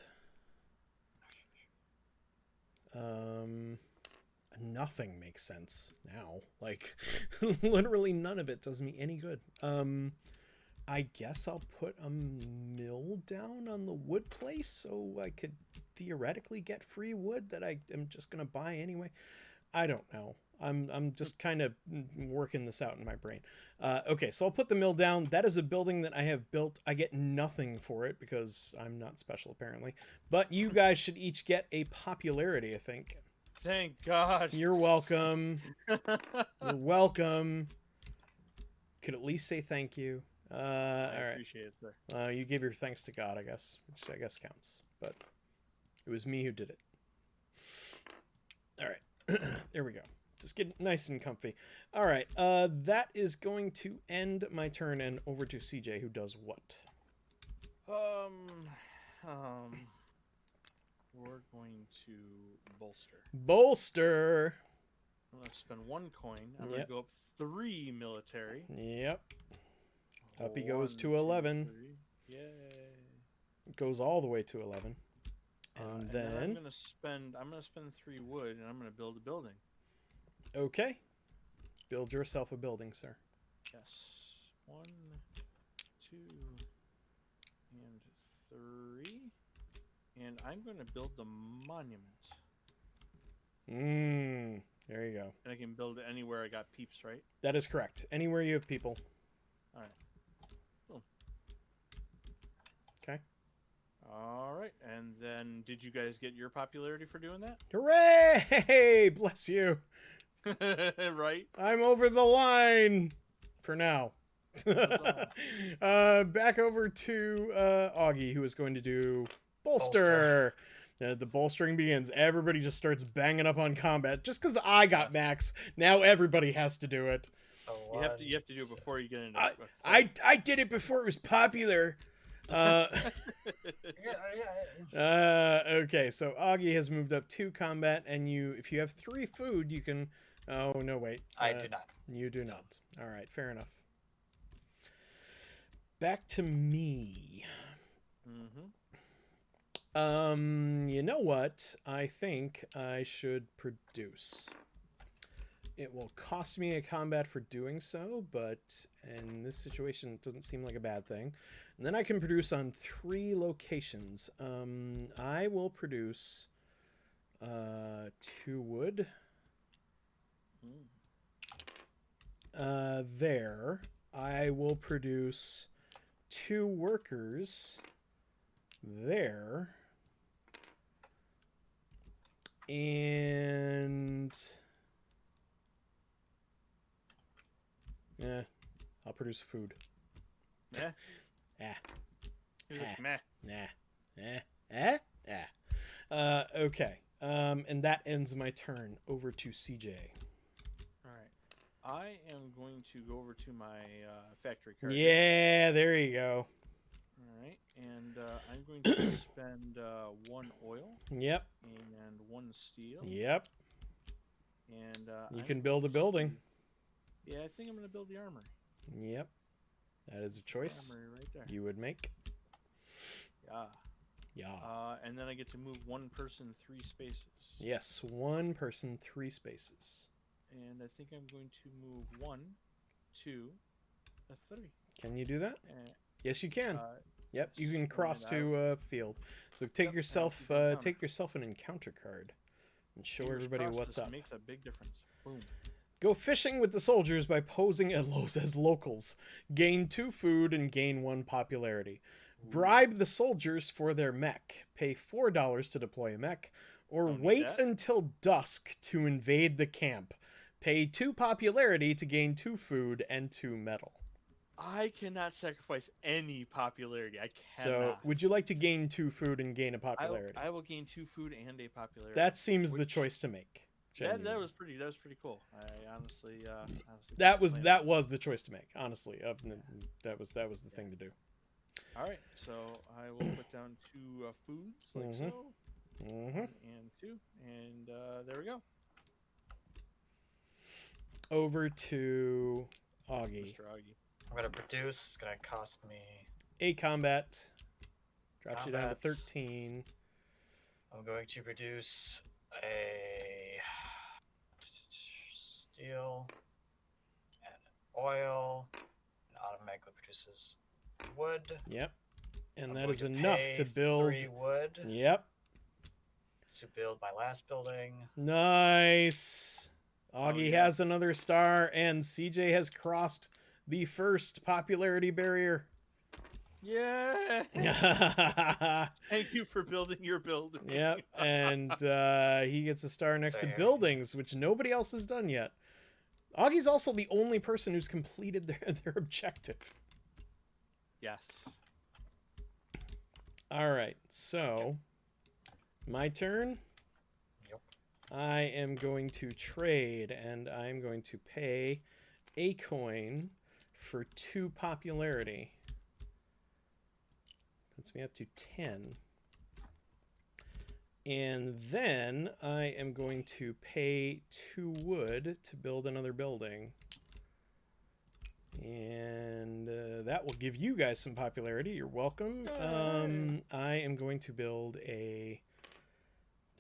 nothing makes sense now. Like, literally none of it does me any good. I guess I'll put a mill down on the wood place so I could theoretically get free wood that I am just gonna buy anyway. I don't know. I'm just kind of working this out in my brain. Okay, so I'll put the mill down. That is a building that I have built. I get nothing for it because I'm not special apparently. But you guys should each get a popularity, I think. Thank God. You're welcome. You're welcome. Could at least say thank you. All right. Appreciate it, sir. You give your thanks to God, I guess, which I guess counts. But it was me who did it. All right. There we go. Just get nice and comfy. All right. That is going to end my turn, and over to CJ, who does what? We're going to bolster. Bolster. I'm going to spend 1 coin. I'm going to go up 3 military. Yep. Up he goes to 11. 3. Yay. Goes all the way to 11. And then I'm going to spend 3 wood, and I'm going to build a building. Okay. Build yourself a building, sir. Yes. 1, 2, and 3. And I'm going to build the monument. There you go. And I can build it anywhere I got peeps, right? That is correct. Anywhere you have people. All right. Boom. Okay. All right. And then did you guys get your popularity for doing that? Hooray! Bless you. Right? I'm over the line for now. Back over to Augie, who is going to do bolster. The bolstering begins. Everybody just starts banging up on combat. Just because I got max, now everybody has to do it. You have to do it before you get into. I did it before it was popular. Okay, so Augie has moved up 2 combat, and if you have 3 food, you can. Oh no, wait. I do not. You do not. All right, fair enough. Back to me. You know what? I think I should produce. It will cost me a combat for doing so, but in this situation, it doesn't seem like a bad thing. And then I can produce on 3 locations. I will produce 2 wood. There. I will produce 2 workers. There. And... yeah, I'll produce food. Yeah. Meh. Okay. And that ends my turn. Over to CJ. All right. I am going to go over to my factory card. Yeah, there you go. All right, and I'm going to spend 1 oil. Yep. And 1 steel. Yep. And you can build a building. Yeah, I think I'm going to build the armory. Yep. That is a choice Armory right there. you would make. Yeah. And then I get to move 1 person 3 spaces. Yes, 1 person 3 spaces. And I think I'm going to move 1, 2, 3. Can you do that? Yes, you can. Yep, you can and cross to field. So take yourself an encounter card and show everybody what's up. Makes a big difference. Boom. Go fishing with the soldiers by posing as locals. Gain 2 food and gain 1 popularity. Bribe the soldiers for their mech. Pay $4 to deploy a mech. Or wait until dusk to invade the camp. Pay 2 popularity to gain 2 food and 2 metal. I cannot sacrifice any popularity. I cannot. So, would you like to gain 2 food and gain a popularity? I will gain 2 food and a popularity. That seems the choice to make. That was pretty cool. I honestly that was the choice to make. Honestly, that was the thing to do. All right, so I will put down 2 foods like so, and 2, and there we go. Over to Augie. Mr. Augie. I'm gonna produce. It's gonna cost me 8 combat. Drops you down to 13. I'm going to produce a steel and oil. And automatically produces wood. Yep. And that is enough to build 3 wood. Yep. To build my last building. Nice. Augie has another star, and CJ has crossed the first popularity barrier. Yeah. Thank you for building your building. Yep. And he gets a star next to buildings, which nobody else has done yet. Augie's also the only person who's completed their objective. Yes. All right. So, my turn. Yep. I am going to trade, and I'm going to pay a coin for 2 popularity. Puts me up to 10. And then I am going to pay 2 wood to build another building. And that will give you guys some popularity. You're welcome. I am going to build a...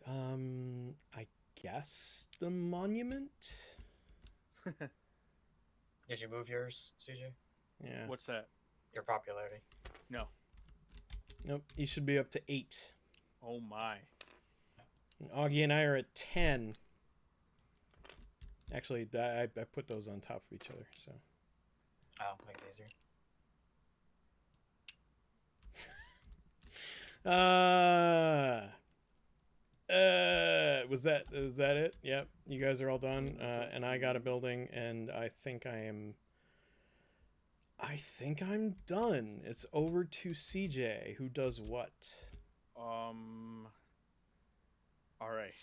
I guess the monument? Did you move yours, CJ? Yeah. What's that? Your popularity. No. Nope. You should be up to 8. Oh my. And Augie and I are at 10. Actually, I put those on top of each other, so. Oh, make it easier. Was that it? Yep. You guys are all done. And I got a building, and I think I'm done. It's over to CJ, who does what? All right.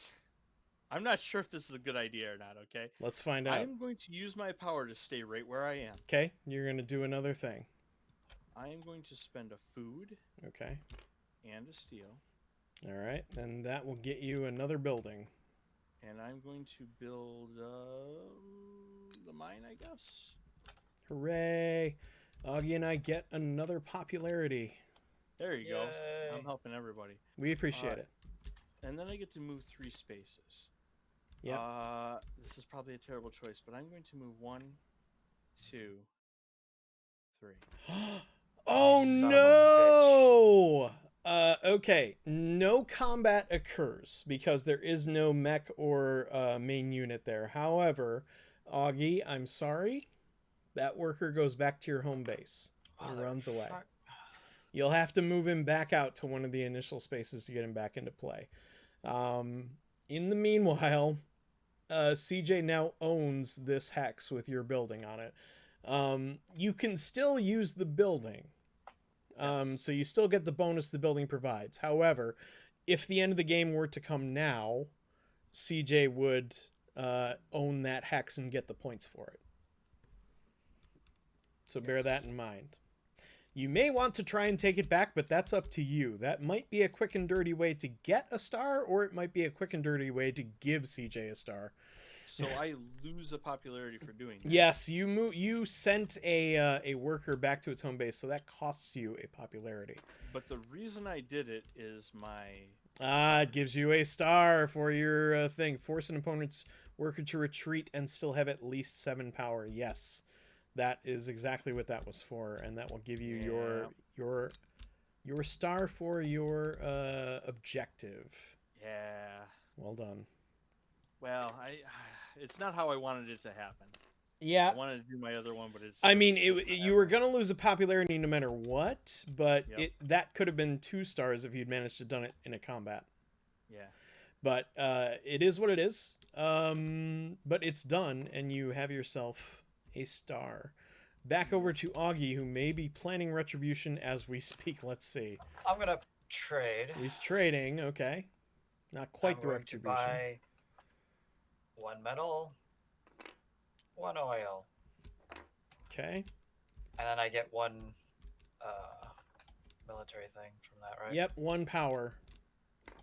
I'm not sure if this is a good idea or not, okay? Let's find out. I'm going to use my power to stay right where I am. Okay, you're going to do another thing. I am going to spend a food Okay. and a steel. All right, and that will get you another building. And I'm going to build the mine, I guess. Hooray! Augie and I get another popularity. There you go. Yay. I'm helping everybody. We appreciate it. And then I get to move 3 spaces. Yeah. This is probably a terrible choice, but I'm going to move 1, 2, 3. Oh Son of no! Okay, no combat occurs because there is no mech or main unit there. However, Augie, I'm sorry. That worker goes back to your home base and runs away. Fuck. You'll have to move him back out to one of the initial spaces to get him back into play. In the meanwhile, CJ now owns this hex with your building on it. You can still use the building. So you still get the bonus the building provides. However, if the end of the game were to come now, CJ would own that hex and get the points for it. So bear that in mind. You may want to try and take it back, but that's up to you. That might be a quick and dirty way to get a star, or it might be a quick and dirty way to give CJ a star. So I lose a popularity for doing that. Yes, you sent a worker back to its home base, so that costs you a popularity. But the reason I did it is it gives you a star for your thing. Force an opponent's worker to retreat and still have at least 7 power. Yes, that is exactly what that was for, and that will give you your star for your objective. Yeah. Well done. Well, it's not how I wanted it to happen. Yeah. I wanted to do my other one, but it's... I mean, you were going to lose a popularity no matter what, but Yep. that could have been 2 stars if you'd managed to done it in a combat. Yeah. But it is what it is. But it's done, and you have yourself a star. Back over to Augie, who may be planning retribution as we speak. Let's see. I'm gonna trade. He's trading. Okay. Not quite I'm the going retribution. to buy 1 metal, 1 oil, Okay. and then I get 1 military thing from that, right? Yep, 1 power.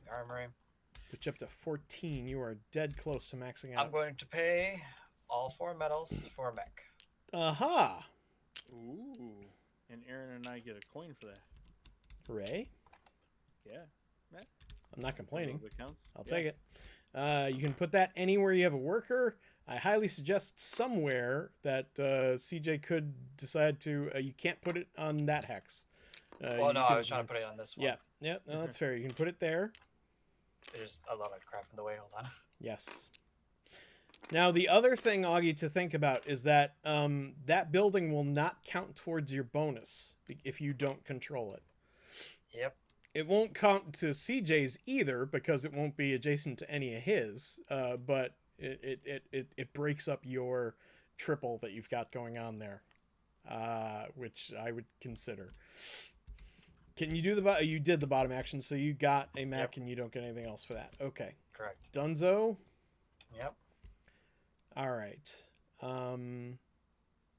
Armory. Put you up to 14. You are dead close to maxing out. I'm going to pay all 4 metals for a mech. Aha! Ooh. And Aaron and I get a coin for that. Hooray. Yeah. I'm not complaining. That counts. I'll Yeah. take it. You can put that anywhere you have a worker. I highly suggest somewhere that CJ could decide to... you can't put it on that hex. Well, no, I was trying to put it on this one. Yeah, no, that's fair. You can put it there. There's a lot of crap in the way. Hold on. Yes. Now, the other thing, Augie, to think about is that that building will not count towards your bonus if you don't control it. Yep. It won't count to CJ's either because it won't be adjacent to any of his, but it breaks up your triple that you've got going on there, which I would consider. Can you do you did the bottom action, so you got a mech. Yep. And you don't get anything else for that. Okay. Correct. Dunzo. Yep. All right.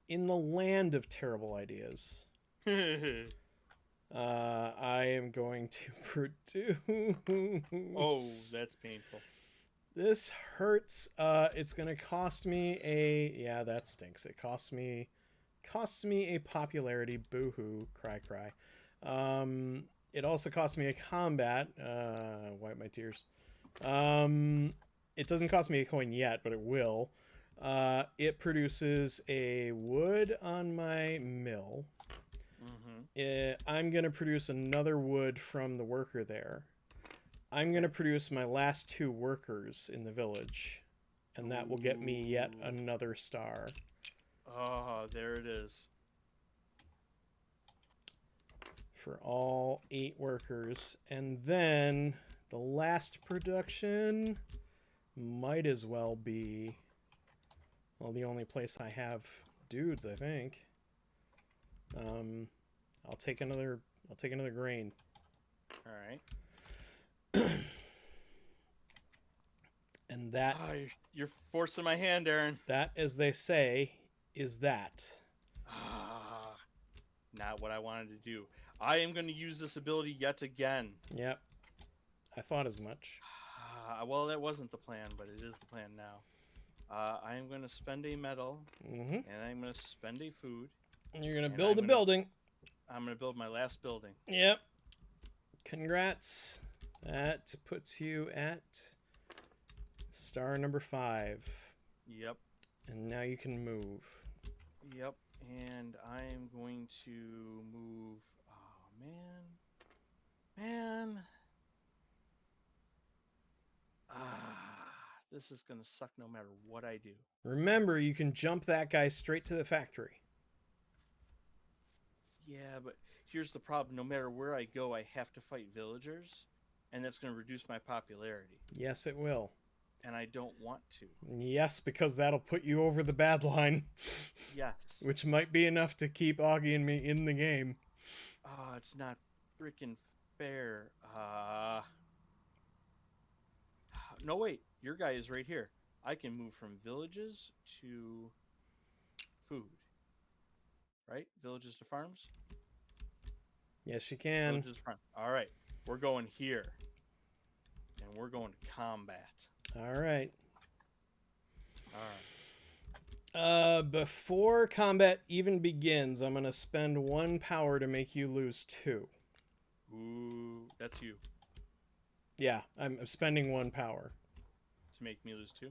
In the land of terrible ideas, I am going to produce... Oh, that's painful. This hurts. It's going to cost me a... Yeah, that stinks. It costs me a popularity. Boo-hoo. Cry, cry. It also costs me a combat. Wipe my tears. It doesn't cost me a coin yet, but it will. It produces a wood on my mill. I'm going to produce another wood from the worker there. I'm going to produce my last 2 workers in the village. And that will get me yet another star. Oh, there it is. For all 8 workers. And then the last production might as well be... Well, the only place I have dudes, I think. I'll take another grain. All right. And that, You're forcing my hand, Aaron. that, as they say, is that. Not what I wanted to do. I am going to use this ability yet again. Yep. I thought as much. Well, that wasn't the plan, but it is the plan now. I am going to spend a metal, and I'm going to spend a food. And you're going to build a building. I'm going to build my last building. Yep. Congrats. That puts you at star number 5. Yep. And now you can move. Yep. And I am going to move. Oh, man. This is going to suck no matter what I do. Remember, you can jump that guy straight to the factory. Yeah, but here's the problem. No matter where I go, I have to fight villagers, and that's going to reduce my popularity. Yes, it will. And I don't want to. Yes, because that'll put you over the bad line. Yes. Which might be enough to keep Augie and me in the game. It's not freaking fair. No, wait. Your guy is right here. I can move from villages to food. Right? Villages to farms? Yes, you can. Villages to farms. All right. We're going here. And we're going to combat. All right. All right. Before combat even begins, I'm going to spend 1 power to make you lose 2. Ooh, that's you. Yeah, I'm spending 1 power. To make me lose 2?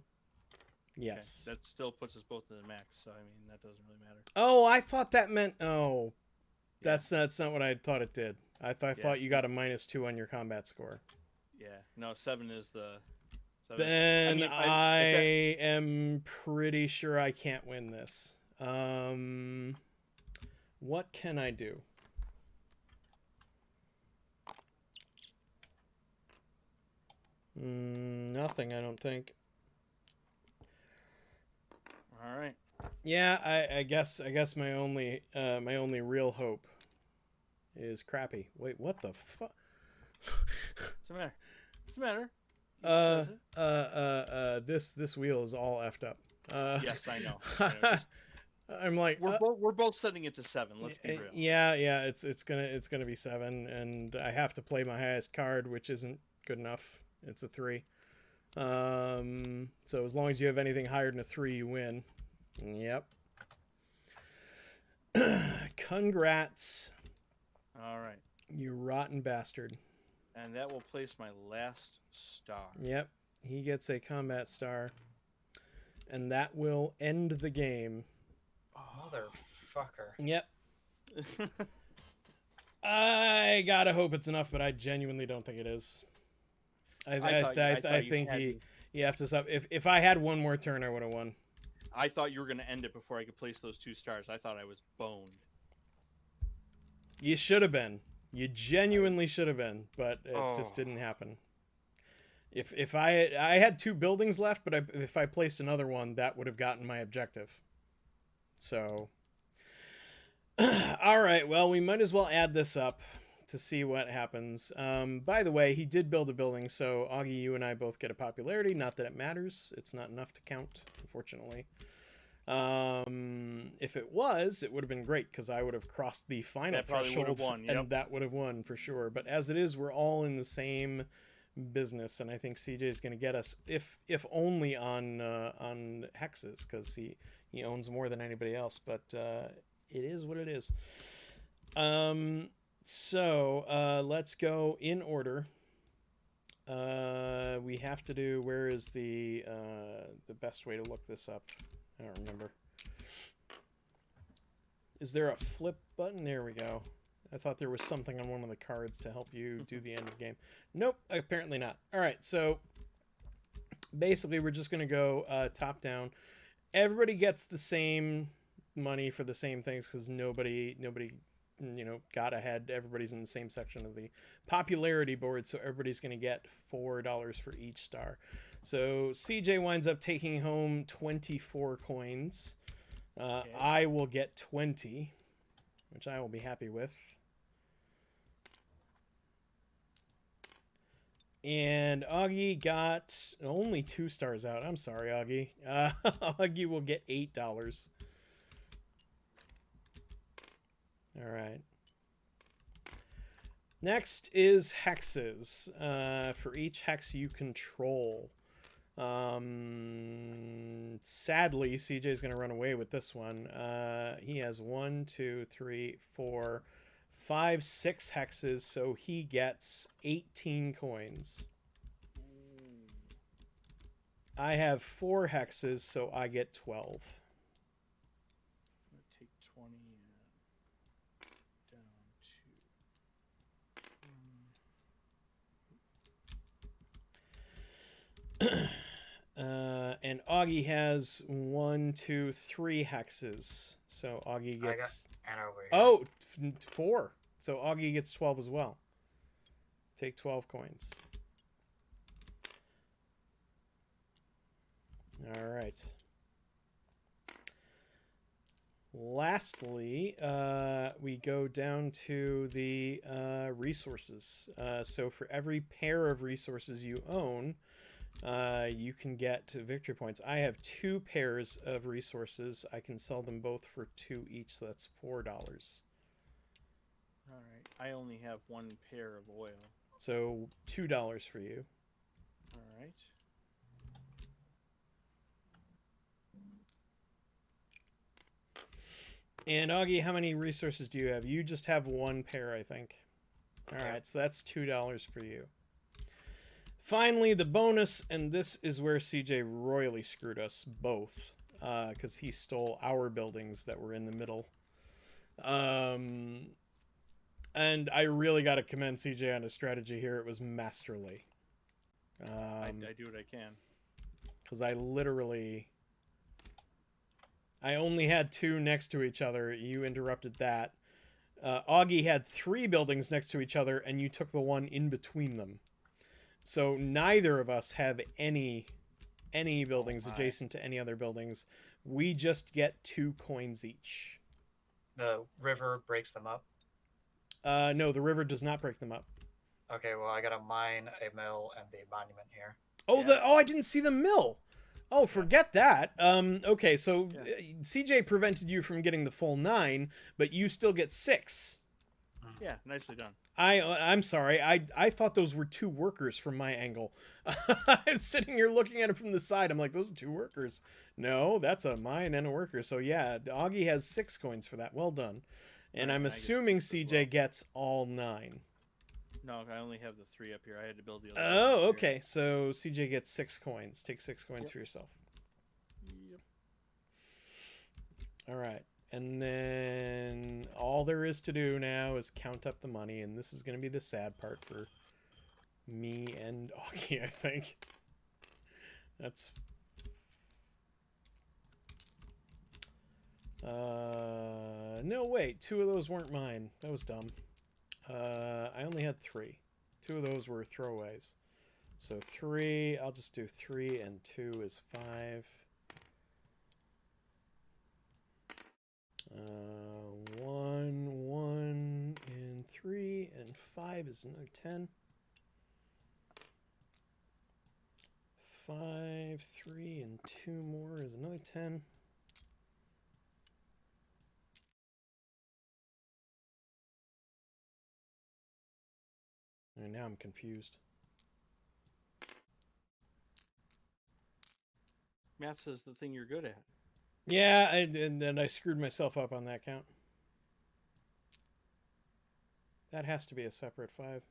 Yes. Okay. That still puts us both in the max, so I mean, that doesn't really matter. Oh, I thought that meant... Oh, that's not what I thought it did. I thought you got a -2 on your combat score. Yeah. No, 7 is the... 7. Then I am pretty sure I can't win this. What can I do? Nothing, I don't think. All right. Yeah, I guess my only real hope is crappy. Wait, what the fuck? What's the matter? What's the matter? This wheel is all effed up. Yes, I know. I'm like we're both setting it to 7. Let's be real. Yeah, it's gonna be 7, and I have to play my highest card, which isn't good enough. It's a 3. So as long as you have anything higher than a 3, you win. Yep. Congrats. All right. You rotten bastard. And that will place my last star. Yep. He gets a combat star. And that will end the game. Motherfucker. Yep. I gotta hope it's enough, but I genuinely don't think it is. I think you have to stop. If I had 1 more turn, I would have won. I thought you were going to end it before I could place those 2 stars. I thought I was boned. You should have been. You genuinely should have been, but it just didn't happen. If I had 2 buildings left, but if I placed another one, that would have gotten my objective. So, all right. Well, we might as well add this up to see what happens. By the way, he did build a building, so Augie, you and I both get a popularity. Not that it matters. It's not enough to count, unfortunately. If it was, it would have been great, because I would have crossed the final threshold, and that would have won for sure. But as it is, we're all in the same business, and I think CJ is going to get us, if only on hexes, because he owns more than anybody else. But it is what it is. So let's go in order. We have to do, where is the best way to look this up? I don't remember. Is there a flip button? There we go. I thought there was something on one of the cards to help you do the end of game. Nope, apparently not. All right, so basically we're just going to go top down. Everybody gets the same money for the same things, because nobody got ahead. Everybody's in the same section of the popularity board, so everybody's going to get $4 for each star. So CJ winds up taking home 24 coins. Okay. I will get 20, which I will be happy with. And Augie got only 2 stars out. I'm sorry, Augie. Augie will get $8. All right. Next is hexes. For each hex you control. Sadly, CJ's going to run away with this one. He has 1, 2, 3, 4, 5, 6 hexes, so he gets 18 coins. I have 4 hexes, so I get 12. I'm gonna take 20 down to. And Augie has 1, 2, 3 hexes, so Augie gets. Oh, 4. So Augie gets 12 as well. Take 12 coins. All right. Lastly, we go down to the resources. So for every pair of resources you own, you can get victory points. I have 2 pairs of resources. I can sell them both for 2 each, so that's $4. All right. I only have 1 pair of oil. So $2 for you. All right. And Augie, how many resources do you have? You just have 1 pair, I think. All right, so that's $2 for you. Finally, the bonus, and this is where CJ royally screwed us both, because he stole our buildings that were in the middle. And I really got to commend CJ on his strategy here. It was masterly. I do what I can. Because I only had 2 next to each other. You interrupted that. Augie had 3 buildings next to each other, and you took the one in between them. So neither of us have any buildings adjacent to any other buildings. We just get 2 coins each. The river breaks them up? No, the river does not break them up. Okay, well, I got a mine, a mill, and the monument here. Oh, yeah. I didn't see the mill. Oh, forget that. Okay, so CJ prevented you from getting the full 9, but you still get 6. Yeah, nicely done. I'm sorry. I thought those were 2 workers from my angle. I was sitting here looking at it from the side. I'm like, those are 2 workers. No, that's a mine and a worker. So yeah, Augie has 6 coins for that. Well done. And I'm assuming CJ gets all 9. No, I only have the 3 up here. I had to build the other. Oh, okay. So CJ gets 6 coins. Take 6 coins for yourself. Yep. All right. And then all there is to do now is count up the money, and this is going to be the sad part for me and Augie, I think. That's... no, wait. 2 of those weren't mine. That was dumb. I only had 3. 2 of those were throwaways. So 3, I'll just do 3, and 2 is 5. 1, and 3, and 5 is another 10. 5, 3, and 2 more is another 10. And now I'm confused. Math is the thing you're good at. Yeah, and then I screwed myself up on that count. That has to be a separate 5.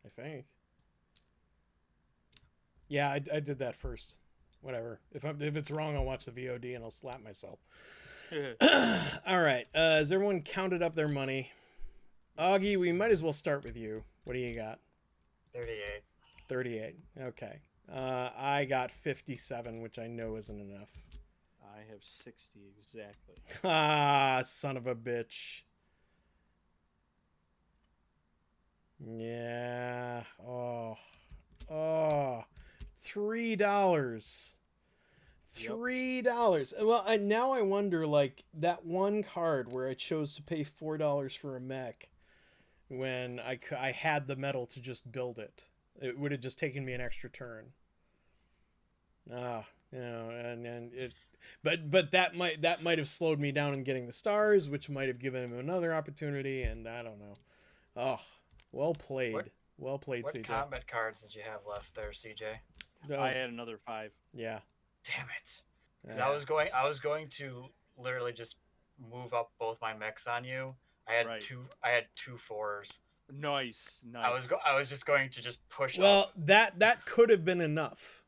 I think. Yeah, I did that first. Whatever. If it's wrong, I'll watch the VOD and I'll slap myself. All right. Has everyone counted up their money? Augie, we might as well start with you. What do you got? 38. 38. Okay. I got 57, which I know isn't enough. I have 60 exactly. Ah, son of a bitch. Yeah. Oh. $3. $3. Well, now I wonder, like, that one card where I chose to pay $4 for a mech when I had the metal to just build it. It would have just taken me an extra turn. And it, but that might have slowed me down in getting the stars, which might have given him another opportunity, and I don't know. Oh, well played. Well played, What CJ. combat cards did you have left there, CJ? I had another 5. Yeah. Damn it. Because Yeah. I was going to literally just move up both my mechs on you. I had two 4s. Nice. I was just going to just push Well, up. that could have been enough.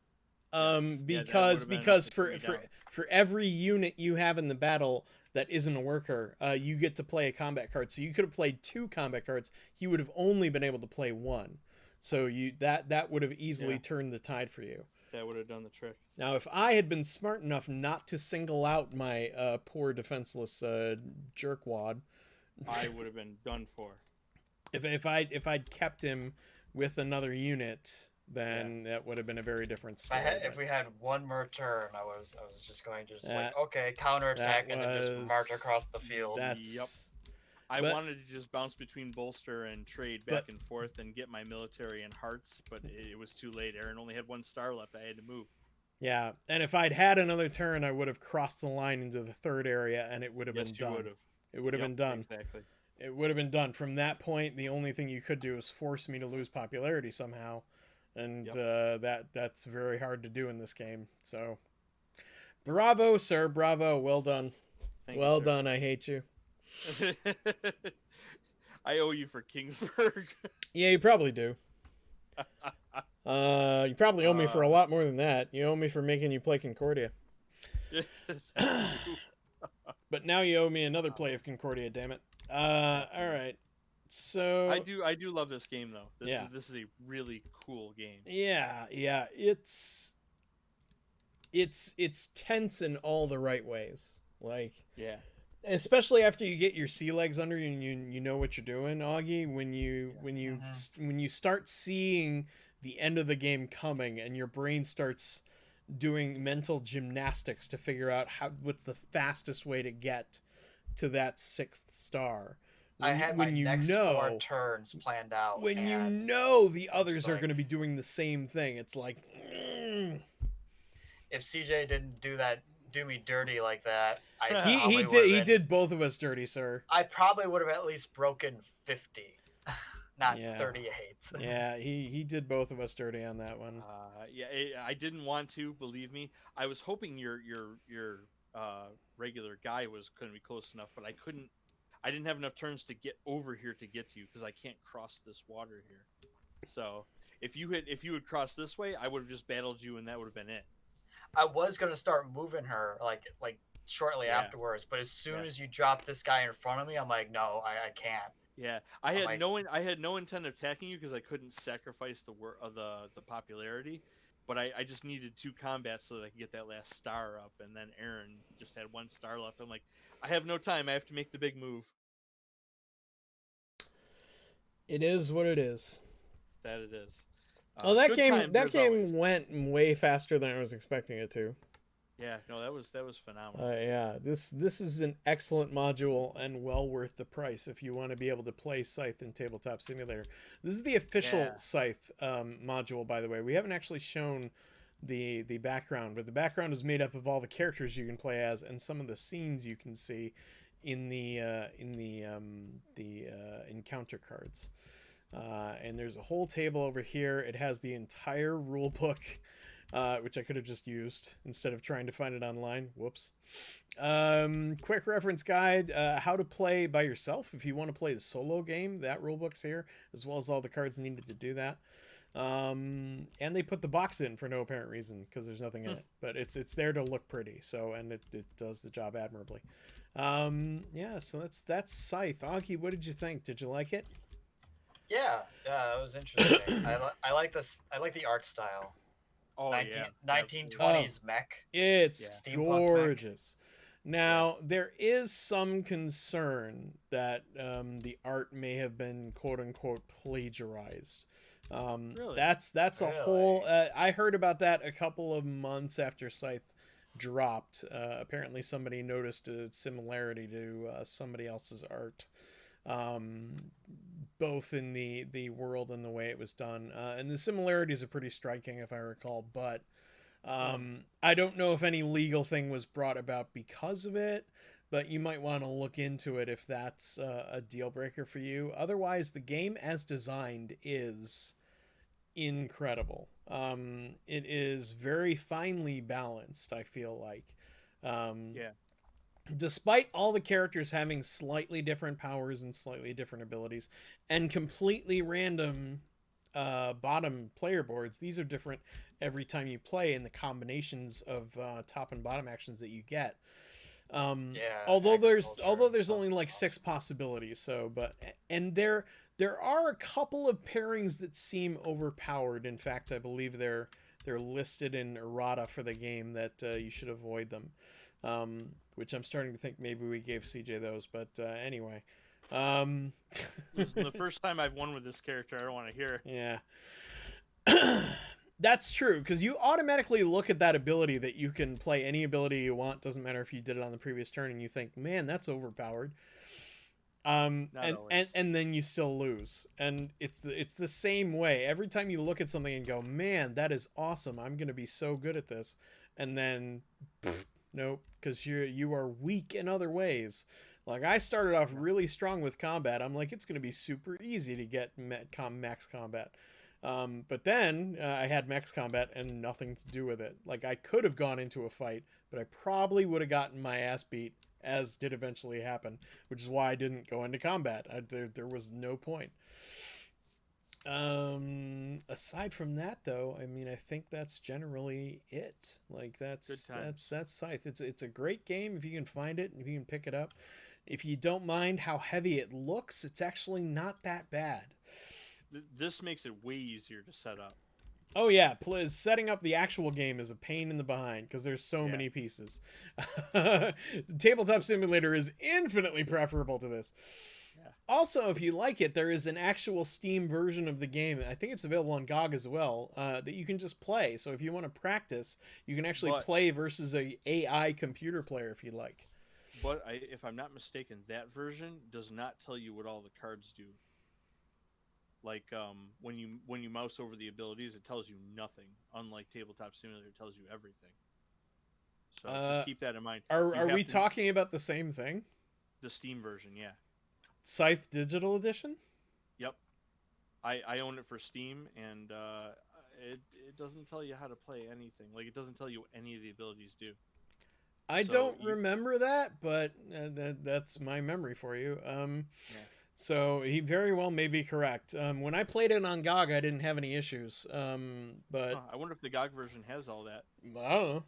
Yes. Because for every unit you have in the battle that isn't a worker, you get to play a combat card. So you could have played 2 combat cards. He would have only been able to play 1. So that would have easily turned the tide for you. That would have done the trick. Now, if I had been smart enough not to single out my poor defenseless jerkwad, I would have been done for. If I'd kept him with another unit, then that would have been a very different story. If we had one more turn, I was just going to just okay, counterattack and then just march across the field. I wanted to just bounce between bolster and trade back and forth and get my military and hearts, but it was too late. Aaron only had 1 star left. I had to move. Yeah, and if I'd had another turn, I would have crossed the line into the 3rd area, and it would have been done. It would have been done. Exactly. It would have been done. From that point, the only thing you could do is force me to lose popularity somehow, and that's very hard to do in this game. So, bravo, sir, bravo, well done. Well done. I hate you. I owe you for Kingsburg. Yeah, you probably do. You probably owe me for a lot more than that. You owe me for making you play Concordia. But now you owe me another play of Concordia, damn it. All right. So I do love this game though. This is a really cool game. Yeah. It's tense in all the right ways. Especially after you get your sea legs under you and you know what you're doing, Augie, when you start seeing the end of the game coming and your brain starts doing mental gymnastics to figure out what's the fastest way to get to that 6th star. I had my next 4 turns planned out. When you know the others are going to be doing the same thing, it's like... If CJ didn't do me dirty like that, he did both of us dirty, sir. I probably would have at least broken 50, not 38. Yeah, he did both of us dirty on that one. I didn't want to, believe me. I was hoping your regular guy was going to be close enough, but I couldn't. I didn't have enough turns to get over here to get to you because I can't cross this water here. So if you had crossed this way, I would have just battled you, and that would have been it. I was gonna start moving her like shortly afterwards, but as soon as you drop this guy in front of me, I'm like, no, I can't. Yeah, I had no intent of attacking you because I couldn't sacrifice the popularity, but I just needed 2 combats so that I could get that last star up, and then Aaron just had 1 star left. I'm like, I have no time. I have to make the big move. It is what it is. That it is. That game went way faster than I was expecting it to. Yeah, no, that was phenomenal. This is an excellent module and well worth the price if you want to be able to play Scythe in Tabletop Simulator. This is the official Scythe module, by the way. We haven't actually shown the background, but the background is made up of all the characters you can play as and some of the scenes you can see in the encounter cards. And there's a whole table over here. It has the entire rule book, which I could have just used instead of trying to find it online. Whoops. Quick reference guide, how to play by yourself if you want to play the solo game. That rule book's here, as well as all the cards needed to do that. And they put the box in for no apparent reason because there's nothing in it, but it's there to look pretty. So, and it does the job admirably. So that's Scythe. Augie, what did you think? Did you like it? Yeah, that was interesting. I like this. I like the art style. 1920s mech. It's gorgeous. Mech. Now there is some concern that the art may have been quote unquote plagiarized. Really? That's a whole. I heard about that a couple of months after Scythe dropped. Apparently, somebody noticed a similarity to somebody else's art. both in the world and the way it was done. And the similarities are pretty striking, if I recall. But I don't know if any legal thing was brought about because of it. But you might want to look into it if that's a deal breaker for you. Otherwise, the game as designed is incredible. It is very finely balanced, I feel like. Yeah. Despite all the characters having slightly different powers and slightly different abilities and completely random bottom player boards, these are different every time you play, and the combinations of top and bottom actions that you get. Although there's only like 6 possibilities, and there are a couple of pairings that seem overpowered. In fact, I believe they're listed in errata for the game that you should avoid them, which I'm starting to think maybe we gave CJ those, but anyway. Listen, the first time I've won with this character, I don't want to hear. Yeah. That's true, because you automatically look at that ability that you can play any ability you want, doesn't matter if you did it on the previous turn, and you think, man, that's overpowered. And then you still lose. And it's the same way. Every time you look at something and go, man, that is awesome, I'm going to be so good at this. And then, nope, because you are weak in other ways. Like, I started off really strong with combat. I'm like, it's going to be super easy to get max combat. But then I had mechs combat and nothing to do with it. Like, I could have gone into a fight, but I probably would have gotten my ass beat, as did eventually happen, which is why I didn't go into combat. There was no point. Aside from that, though, I mean, I think that's generally it. Like, that's Scythe. It's a great game if you can find it, if you can pick it up. If you don't mind how heavy it looks, it's actually not that bad. This makes it way easier to set up. Oh yeah, setting up the actual game is a pain in the behind because there's so many pieces. The Tabletop Simulator is infinitely preferable to this. Yeah. Also, if you like it, there is an actual Steam version of the game. I think it's available on GOG as well, that you can just play. So if you want to practice, you can actually play versus a AI computer player if you like. But if I'm not mistaken, that version does not tell you what all the cards do. Like, when you mouse over the abilities, it tells you nothing. Unlike Tabletop Simulator, it tells you everything. So just keep that in mind. Are we talking about the same thing? The Steam version, yeah. Scythe Digital Edition? Yep. I own it for Steam, and it doesn't tell you how to play anything. Like, it doesn't tell you what any of the abilities do. I don't remember that, but that's my memory for you. Yeah. So he very well may be correct. When I played it on GOG, I didn't have any issues. But I wonder if the GOG version has all that. I don't know.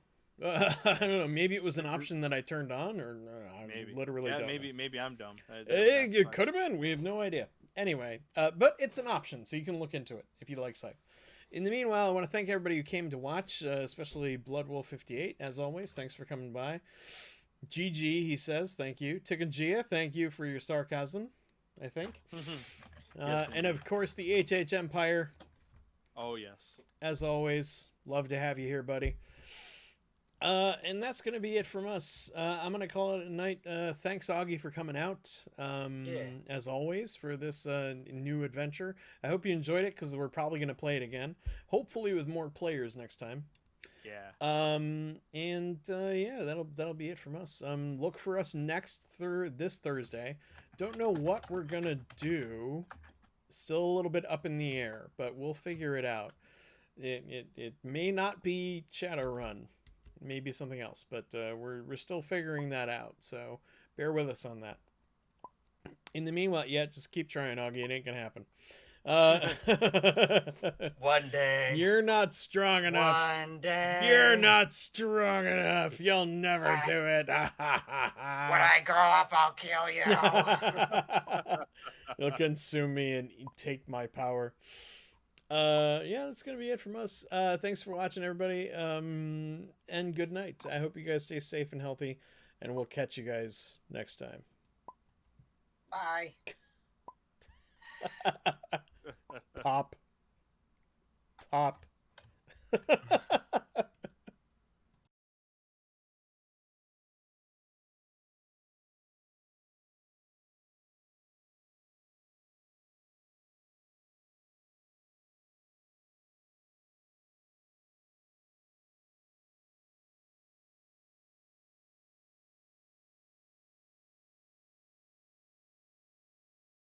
I don't know. Maybe it was an option that I turned on, or maybe. Literally don't know. Maybe I'm dumb. It could have been. We have no idea. Anyway, but it's an option, so you can look into it if you like Scythe. In the meanwhile, I want to thank everybody who came to watch, especially Bloodwolf58. As always, thanks for coming by. GG, he says, thank you. Tikanjia, thank you for your sarcasm, I think. Yes, and of course, the HH Empire. Oh, yes. As always, love to have you here, buddy. And that's going to be it from us. I'm going to call it a night. Thanks, Augie, for coming out, as always, for this new adventure. I hope you enjoyed it, because we're probably going to play it again. Hopefully with more players next time. Yeah. Yeah, that'll be it from us. Look for us this Thursday. Don't know what we're going to do. Still a little bit up in the air, but we'll figure it out. It may not be Shadowrun. Maybe something else, but we're still figuring that out, so bear with us on that. In the meanwhile, just keep trying, Augie. It ain't gonna happen. One day. You're not strong enough. One day. You're not strong enough. You'll never do it. When I grow up, I'll kill you. You'll consume me and take my power. That's gonna be it from us. Thanks for watching, everybody, and good night. I hope you guys stay safe and healthy, and we'll catch you guys next time. Bye.